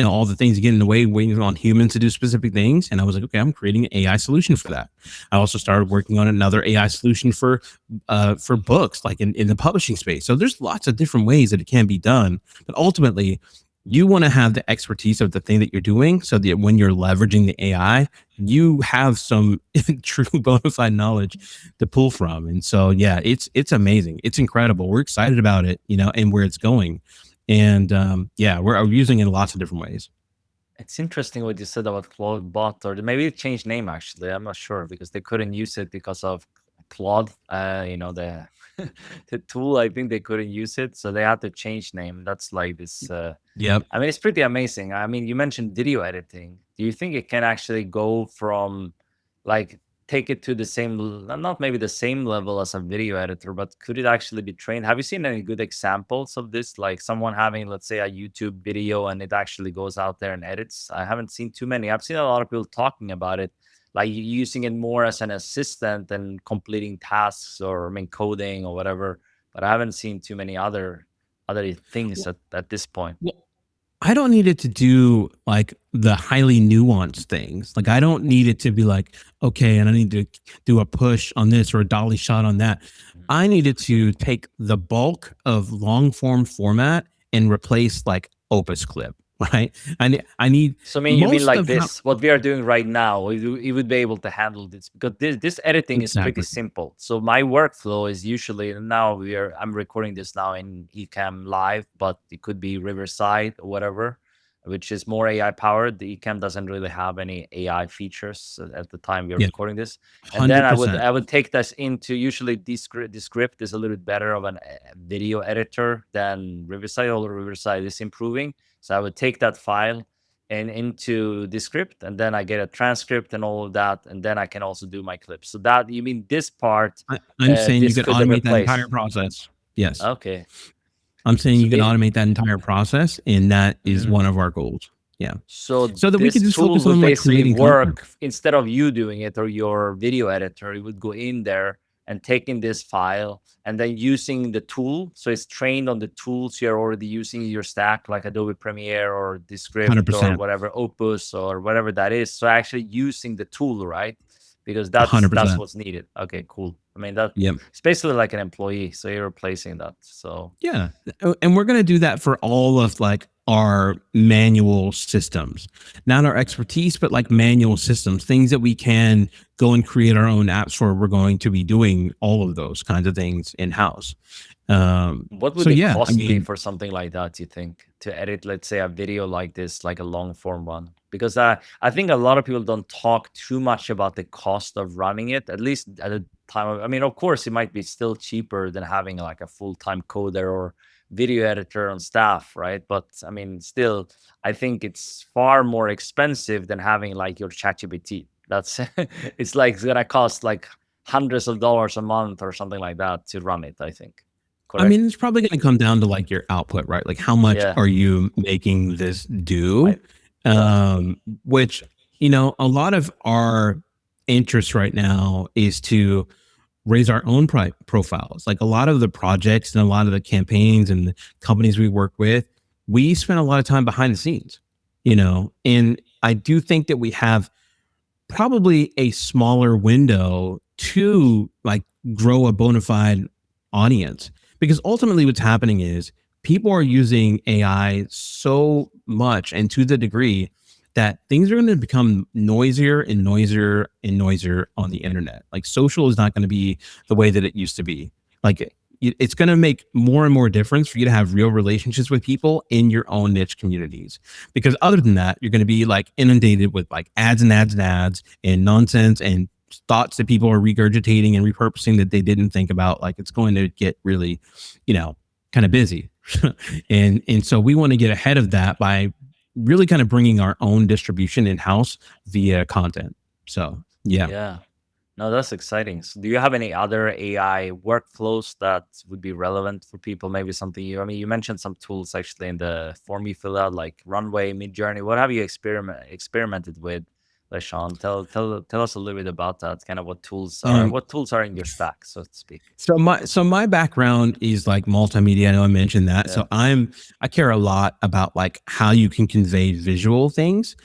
all the things get in the way, waiting on humans to do specific things. And I was like, okay, I'm creating an AI solution for that. I also started working on another AI solution for books, like in the publishing space. So there's lots of different ways that it can be done, but ultimately you want to have the expertise of the thing that you're doing, so that when you're leveraging the AI, you have some true bona fide knowledge to pull from. And so, yeah, it's amazing. It's incredible. We're excited about it, and where it's going. And yeah, we're using it in lots of different ways. It's interesting what you said about Claude Bot, or maybe it changed name actually. I'm not sure because they couldn't use it because of Claude. The the tool. I think they couldn't use it, so they had to change name. That's like this. Yep. I mean, it's pretty amazing. I mean, you mentioned video editing. Do you think it can actually go from, like, take it to the same, not maybe the same level as a video editor, but could it actually be trained? Have you seen any good examples of this? Like someone having, let's say, a YouTube video and it actually goes out there and edits? I haven't seen too many. I've seen a lot of people talking about it, like using it more as an assistant and completing tasks, or I mean coding or whatever. But I haven't seen too many other things Well, at this point. well, I don't need it to do like the highly nuanced things. Like I don't need it to be like, okay, and I need to do a push on this or a dolly shot on that. Mhm. I needed to take the bulk of long form format and replace like Opus clip, right? I need So, I mean, you mean most like of how this, what we are doing right now, you would be able to handle this because this editing is pretty exactly. simple. So my workflow is usually, now I'm recording this now in Ecamm Live, but it could be Riverside or whatever, which is more AI powered. The Ecamm doesn't really have any AI features at the time we are Yeah, recording this. And then 100%. I would take this into, usually Descript is a little bit better of a video editor than Riverside, although Riverside is improving. So I would take that file and into the script, and then I get a transcript and all of that, and then I can also do my clips. So that, you mean this part, I'm saying you this could could automate that entire replace. process. Yes. Okay. I'm saying So you can automate that entire process, and that is mm, one of our goals. Yeah. so So that we this could just tool focus would on like basically creating content. work instead of you doing it or your video editor. It would go in there and taking this file and then using the tool. So it's trained on the tools you're already using in your stack, like Adobe Premiere or Descript or 100%. whatever, Opus or whatever that is. So actually using the tool, right? Because that's 100%. what's needed. Okay, cool. I mean, that Yep. it's basically like an employee. So you're replacing that. So Yeah. And we're going to do that for all of like our manual systems, not our expertise, but like manual systems, things that we can go and create our own apps for. We're going to be doing all of those kinds of things in house. what would So the yeah, I cost be mean, for something like that, you think, to edit, let's say, a video like this, like a long form one? Because I think a lot of people don't talk too much about the cost of running it, at least at the time. I mean, of course, it might be still cheaper than having like a full-time coder or video editor on staff, right? But I mean, still, I think it's far more expensive than having like your ChatGPT. That's it's like it's gonna cost like hundreds of dollars a month or something like that to run it, I think. I Correct? mean, it's probably going to come down to like your output, right? Like how much Yeah. are you making this do? I yeah. Which, a lot of our interest right now is to raise our own profiles. Like a lot of the projects and a lot of the campaigns and the companies we work with, we spend a lot of time behind the scenes, and I do think that we have probably a smaller window to like grow a bona fide audience, because ultimately what's happening is people are using AI so much and to the degree that things are going to become noisier and noisier and noisier on the internet. Like social is not going to be the way that it used to be. Like it's going to make more and more difference for you to have real relationships with people in your own niche communities. Because other than that, you're going to be like inundated with like ads and ads and ads and nonsense and thoughts that people are regurgitating and repurposing that they didn't think about. Like it's going to get really, kind of busy. And so we want to get ahead of that by really kind of bringing our own distribution in house via content. So yeah. Yeah. No, that's exciting. So do you have any other AI workflows that would be relevant for people? Maybe something I mean, you mentioned some tools actually in the form you fill out, like Runway, Midjourney. What have you experimented with, LeSean? Tell us a little bit about that. Kind of Um, what tools are in your stack, so to speak. so my background is like multimedia. I know I mentioned that. Yeah. So I care a lot about like how you can convey visual things.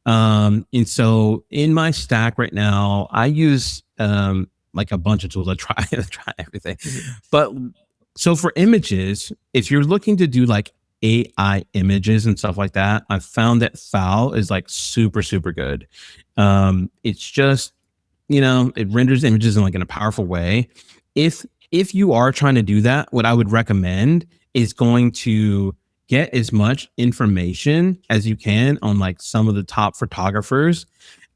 And so in my stack right now, I use like a bunch of tools. I try I try everything. But so for images, if you're looking to do like AI images and stuff like that, I've found that Foul is like super, super good. It's just, it renders images in like in a powerful way. If you are trying to do that, what I would recommend is going to get as much information as you can on like some of the top photographers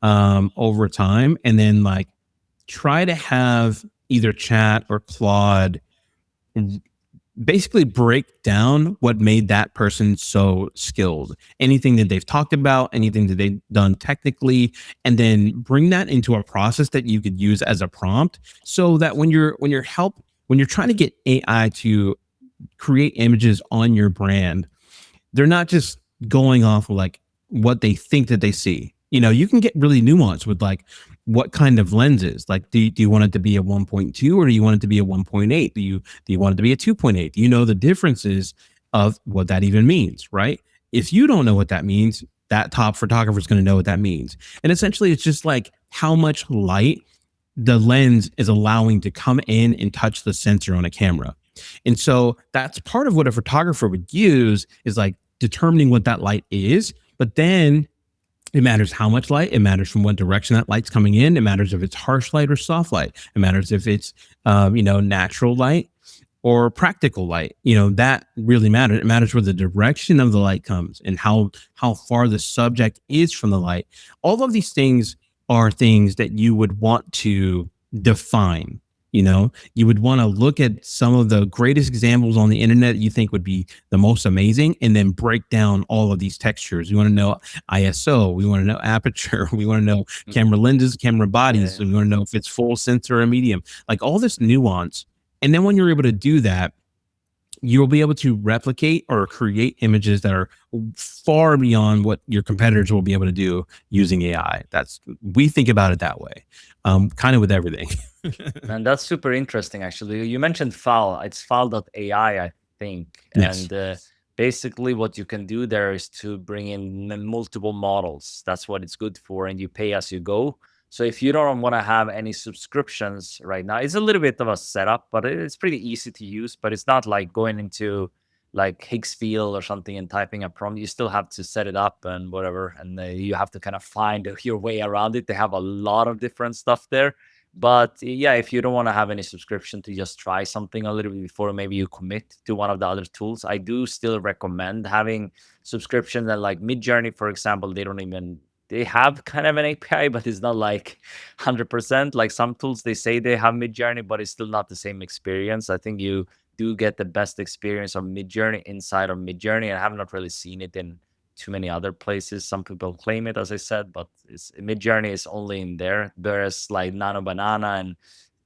over time, and then like try to have either chat or Claude basically break down what made that person so skilled, anything that they've talked about, anything that they've done technically, and then bring that into a process that you could use as a prompt, so that when you're trying to get AI to create images on your brand, they're not just going off of like what they think that they see. You can get really nuanced with like what kind of lenses. Like, do you want it to be a 1.2 or do you want it to be a 1.8? Do you want it to be a 2.8? Do you know the differences of what that even means, right? If you don't know what that means, that top photographer is going to know what that means. And essentially, it's just like how much light the lens is allowing to come in and touch the sensor on a camera. And so that's part of what a photographer would use, is like determining what that light is. But then it matters how much light. It matters from what direction that light's coming in. It matters if it's harsh light or soft light. It matters if it's, natural light or practical light. That really matters. It matters where the direction of the light comes and how far the subject is from the light. All of these things are things that you would want to define. You would want to look at some of the greatest examples on the internet that you think would be the most amazing, and then break down all of these textures. We want to know ISO, we want to know aperture, we want to know Mm. camera lenses, camera bodies, Yeah. and we want to know if it's full sensor or medium, like all this nuance. And then when you're able to do that, you'll be able to replicate or create images that are far beyond what your competitors will be able to do using AI. We think about it that way, kind of with everything. And that's super interesting, actually. You mentioned Foul. It's Foul.ai, I think. Yes. And basically, what you can do there is to bring in multiple models. That's what it's good for. And you pay as you go. So if you don't want to have any subscriptions right now, it's a little bit of a setup, but it's pretty easy to use. But it's not like going into like Higgsfield or something and typing a prompt. You still have to set it up and whatever. And you have to kind of find your way around it. They have a lot of different stuff there. But yeah, if you don't want to have any subscription, to just try something a little bit before maybe you commit to one of the other tools, I do still recommend having subscription. And like Midjourney, for example, they have kind of an API, but it's not like 100%. Like some tools, they say they have Midjourney, but it's still not the same experience. I think you do get the best experience of Midjourney inside of Midjourney. I have not really seen it in too many other places. Some people claim it, as I said, but Midjourney is only in there. Whereas like Nano Banana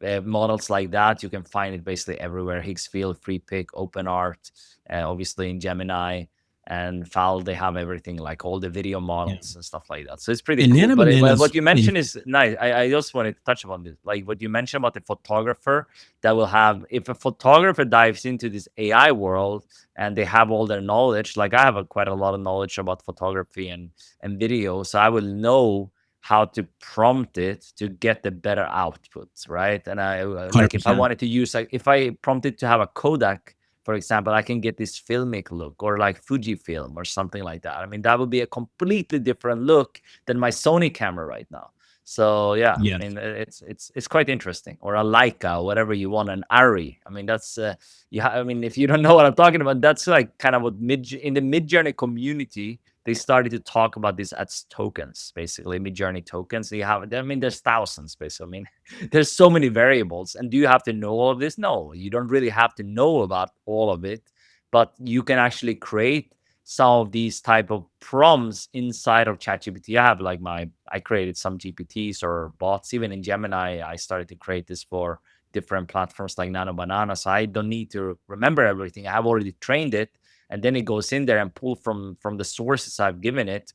and models like that, you can find it basically everywhere. Higgsfield, FreePic, OpenArt, obviously in Gemini and Fowl, they have everything, like all the video Yeah. models and stuff like that. So it's pretty And cool. Nana But Bananas, what you mentioned is nice. I just wanted to touch upon this. Like what you mentioned about the photographer that will have, if a photographer dives into this AI world and they have all their knowledge, like I have quite a lot of knowledge about photography and video, so I will know how to prompt it to get the better outputs, right? And I like if I 100%. wanted to use, like if I prompted to have a Kodak, for example, I can get this filmic look, or like Fujifilm or something like that. I mean, that would be a completely different look than my Sony camera right now. So yeah, I Yes. mean it's quite interesting. Or a Leica, whatever you want, an Ari. I mean that's I mean if you don't know what I'm talking about, that's like kind of what in the Mid Journey community they started to talk about this as tokens, basically Mid Journey tokens. You have, I mean, there's thousands, basically. I mean, there's so many variables, and do you have to know all of this? No, you don't really have to know about all of it, but you can actually create some of these type of prompts inside of ChatGPT. I have like I created some GPTs or bots. Even in Gemini, I started to create this for different platforms like Nano Banana. So I don't need to remember everything. I have already trained it, and then it goes in there and pull from the sources I've given it,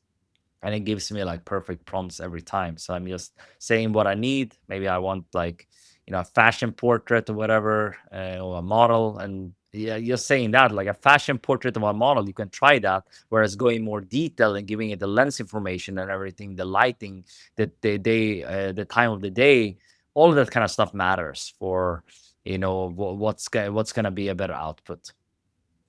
and it gives me like perfect prompts every time. So I'm just saying what I need. Maybe I want like, a fashion portrait or whatever, or a model, and yeah, just saying that like a fashion portrait of a model, you can try that. Whereas going more detail and giving it the lens information and everything, the lighting, the day, the time of the day, all of that kind of stuff matters for what's gonna be a better output.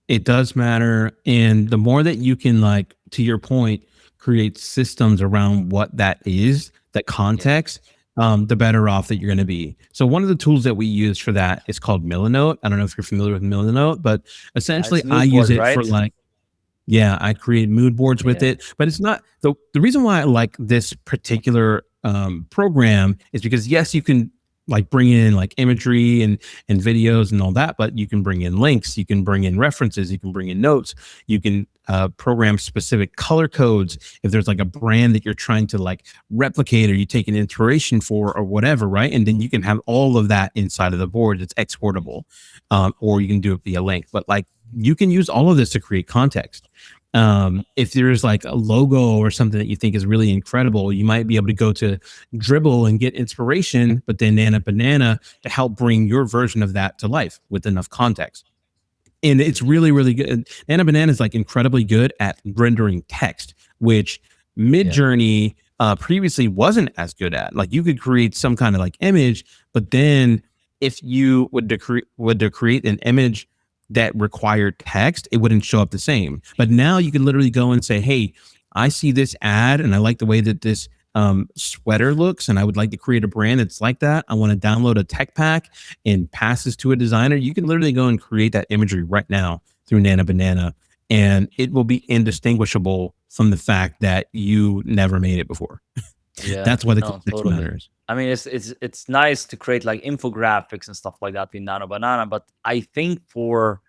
It does matter. And the more that you can, like, to your point, create systems around what that is, that Yeah, context, the better off that you're going to be. So one of the tools that we use for that is called Milanote. I don't know if you're familiar with Milanote, but yeah, essentially it's I mood use board, it for right? like, yeah, I create mood boards with Yeah, it, but it's not the reason why I like this particular program is because yes, you can like bring in like imagery and videos and all that, but you can bring in links, you can bring in references, you can bring in notes, you can program specific color codes if there's like a brand that you're trying to like replicate or you take an inspiration for or whatever, right? And then you can have all of that inside of the board. It's exportable, or you can do it via link, but like you can use all of this to create context. If there's like a logo or something that you think is really incredible, you might be able to go to Dribble and get inspiration, but then Nana Banana to help bring your version of that to life with enough context. And it's really, really good. Nana Banana is like incredibly good at rendering text, which Mid yeah, Journey previously wasn't as good at. Like you could create some kind of like image, but then if you would to create an image that required text, it wouldn't show up the same. But now you can literally go and say, "Hey, I see this ad, and I like the way that this sweater looks, and I would like to create a brand that's like that. I want to download a tech pack and pass this to a designer." You can literally go and create that imagery right now through Nana Banana, and it will be indistinguishable from the fact that you never made it before. yeah. That's why the No, context totally. matters. I mean, it's nice to create like infographics and stuff like that with Nano Banana, but I think for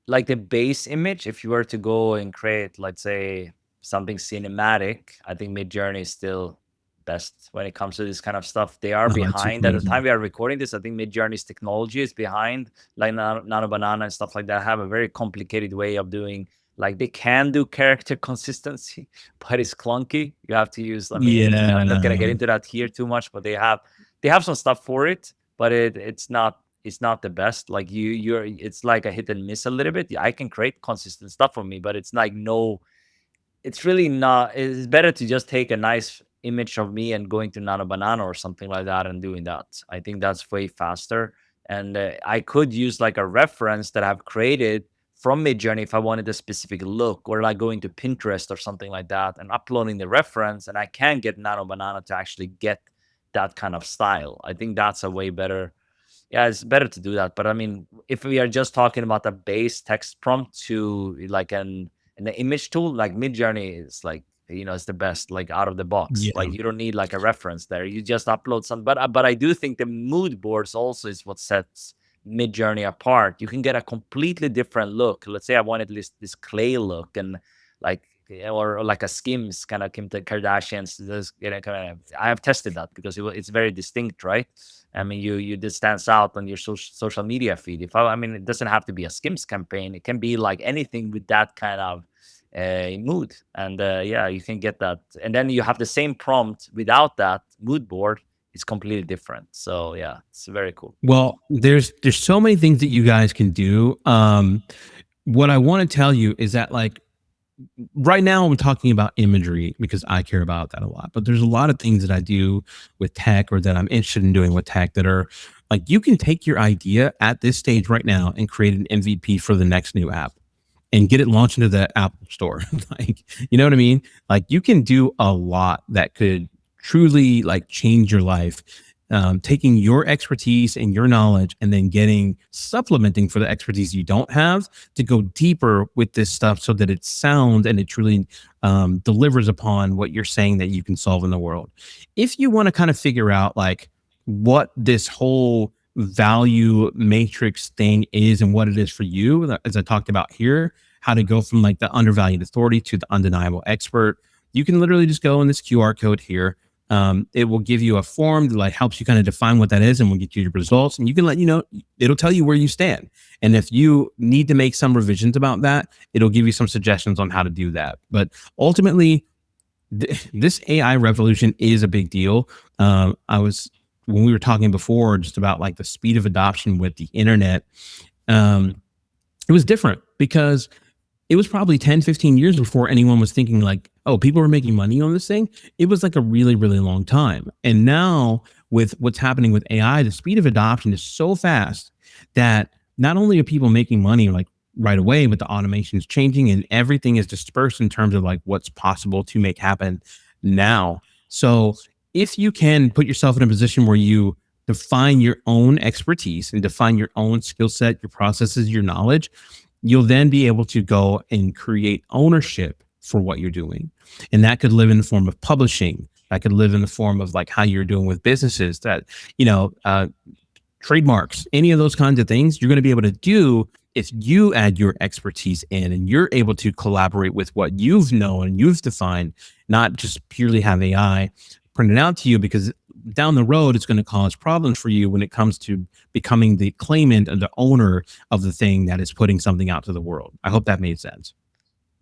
like the base image, if you were to go and create, let's say, something cinematic, I think Midjourney is still best when it comes to this kind of stuff. They are Oh, it's behind. At the incredible. time we are recording this, I think Midjourney's technology is behind. Like Nano Banana and stuff like that have a very complicated way of doing. Like they can do character consistency, but it's clunky. You have to use. I mean, I'm not gonna get Yeah. into that here too much, but they have some stuff for it, but it's not the best. Like it's like a hit and miss a little bit. Yeah, I can create consistent stuff for me, but it's like no, it's really not. It's better to just take a nice image of me and going to Nano Banana or something like that and doing that. I think that's way faster. And I could use like a reference that I've created from Midjourney if I wanted a specific look, or like going to Pinterest or something like that and uploading the reference, and I can get Nano Banana to actually get that kind of style. I think that's a way better. Yeah, it's better to do that. But I mean, if we are just talking about a base text prompt to like an image tool, like Midjourney is like, it's the best, like out of the box. Yeah. Like you don't need like a reference there. You just upload some. But I do think the mood boards also is what sets Midjourney apart. You can get a completely different look. Let's say I wanted this clay look and like, or like a Skims kind of Kim Kardashians. Kind of, I have tested that because it's very distinct, right? I mean, you just stands out on your social media feed. I mean, it doesn't have to be a Skims campaign. It can be like anything with that kind of mood, and yeah, you can get that. And then you have the same prompt without that mood board. It's completely different. So yeah, it's very cool. Well, there's so many things that you guys can do. What I want to tell you is that like right now I'm talking about imagery because I care about that a lot. But there's a lot of things that I do with tech or that I'm interested in doing with tech that are like you can take your idea at this stage right now and create an MVP for the next new app and get it launched into the Apple store. Like, you know what I mean? Like you can do a lot that could truly like change your life. Taking your expertise and your knowledge and then getting supplementing for the expertise you don't have to go deeper with this stuff so that it's sound and it truly delivers upon what you're saying that you can solve in the world. If you want to kind of figure out like what this whole value matrix thing is and what it is for you, as I talked about here, how to go from like the undervalued authority to the undeniable expert, you can literally just go in this QR code here. It will give you a form that like helps you kind of define what that is and will get you your results. And you can let you know, it'll tell you where you stand. And if you need to make some revisions about that, it'll give you some suggestions on how to do that. But ultimately, this AI revolution is a big deal. I was when we were talking before just about like the speed of adoption with the internet. Um, it was different because it was probably 10, 15 years before anyone was thinking like, oh, people are making money on this thing. It was like a really, really long time. And now with what's happening with AI, the speed of adoption is so fast that not only are people making money like right away, but the automation is changing and everything is dispersed in terms of like what's possible to make happen now. So if you can put yourself in a position where you define your own expertise and define your own skill set, your processes, your knowledge, you'll then be able to go and create ownership for what you're doing. And that could live in the form of publishing. That could live in the form of like how you're doing with businesses that, you know, trademarks, any of those kinds of things you're going to be able to do if you add your expertise in and you're able to collaborate with what you've known and you've defined, not just purely have AI print it out to you because down the road it's going to cause problems for you when it comes to becoming the claimant and the owner of the thing that is putting something out to the world. I hope that made sense.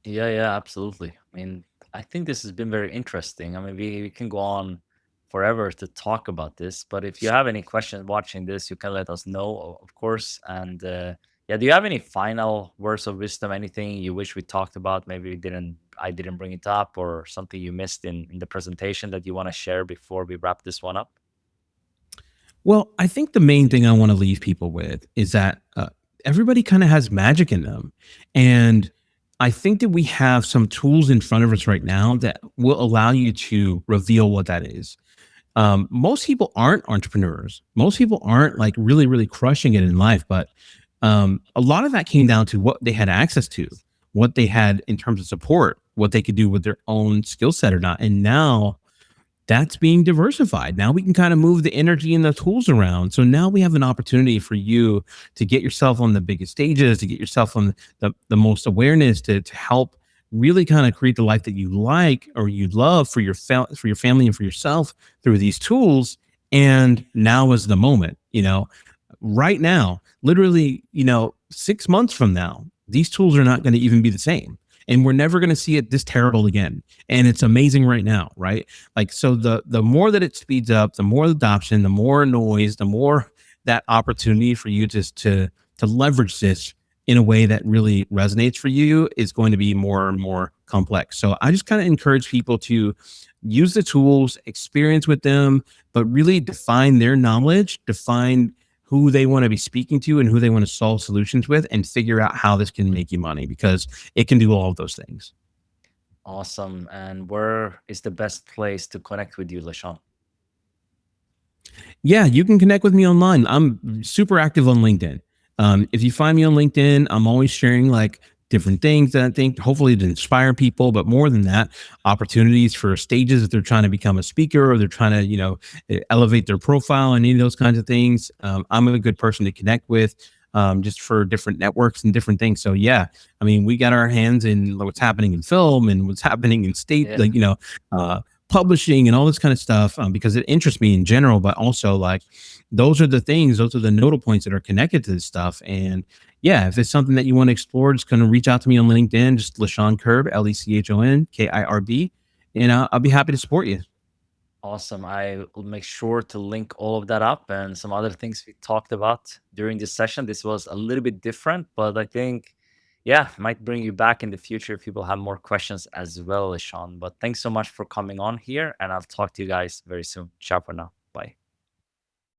Yeah, yeah, absolutely. I mean, I think this has been very interesting. I mean, we can go on forever to talk about this, but if you have any questions watching this, you can let us know, of course. And yeah, do you have any final words of wisdom? Anything you wish we talked about? Maybe I didn't bring it up, or something you missed in the presentation that you want to share before we wrap this one up? Well, I think the main thing I want to leave people with is that everybody kind of has magic in them. And I think that we have some tools in front of us right now that will allow you to reveal what that is. Most people aren't entrepreneurs. Most people aren't like really, really crushing it in life. But a lot of that came down to what they had access to, what they had in terms of support, what they could do with their own skill set or not. And now that's being diversified. Now we can kind of move the energy and the tools around. So now we have an opportunity for you to get yourself on the biggest stages, to get yourself on the most awareness, to help really kind of create the life that you like or you love for for your family and for yourself through these tools. And now is the moment, you know, right now, literally, you know, 6 months from now, these tools are not going to even be the same. And we're never going to see it this terrible again. And it's amazing right now, right? Like, so the more that it speeds up, the more adoption, the more noise, the more that opportunity for you to leverage this in a way that really resonates for you is going to be more and more complex. So I just kind of encourage people to use the tools, experience with them, but really define their knowledge, define who they want to be speaking to and who they want to solve solutions with, and figure out how this can make you money because it can do all of those things. Awesome. And where is the best place to connect with you, Lashon? Yeah, you can connect with me online. I'm super active on LinkedIn. If you find me on LinkedIn, I'm always sharing like different things that I think hopefully to inspire people, but more than that, opportunities for stages if they're trying to become a speaker or they're trying to, you know, elevate their profile and any of those kinds of things. I'm a good person to connect with. Just for different networks and different things. So yeah, I mean, we got our hands in what's happening in film and what's happening in state, Yeah. like uh, publishing and all this kind of stuff because it interests me in general, but also like those are the nodal points that are connected to this stuff. And yeah, if it's something that you want to explore, just going to reach out to me on LinkedIn, just Lechon Kirb, LECHON KIRB, and I'll be happy to support you. Awesome. I will make sure to link all of that up and some other things we talked about during this session. This was a little bit different, but I think, yeah, might bring you back in the future if people have more questions as well, Sean. But thanks so much for coming on here, and I'll talk to you guys very soon. Ciao for now. Bye.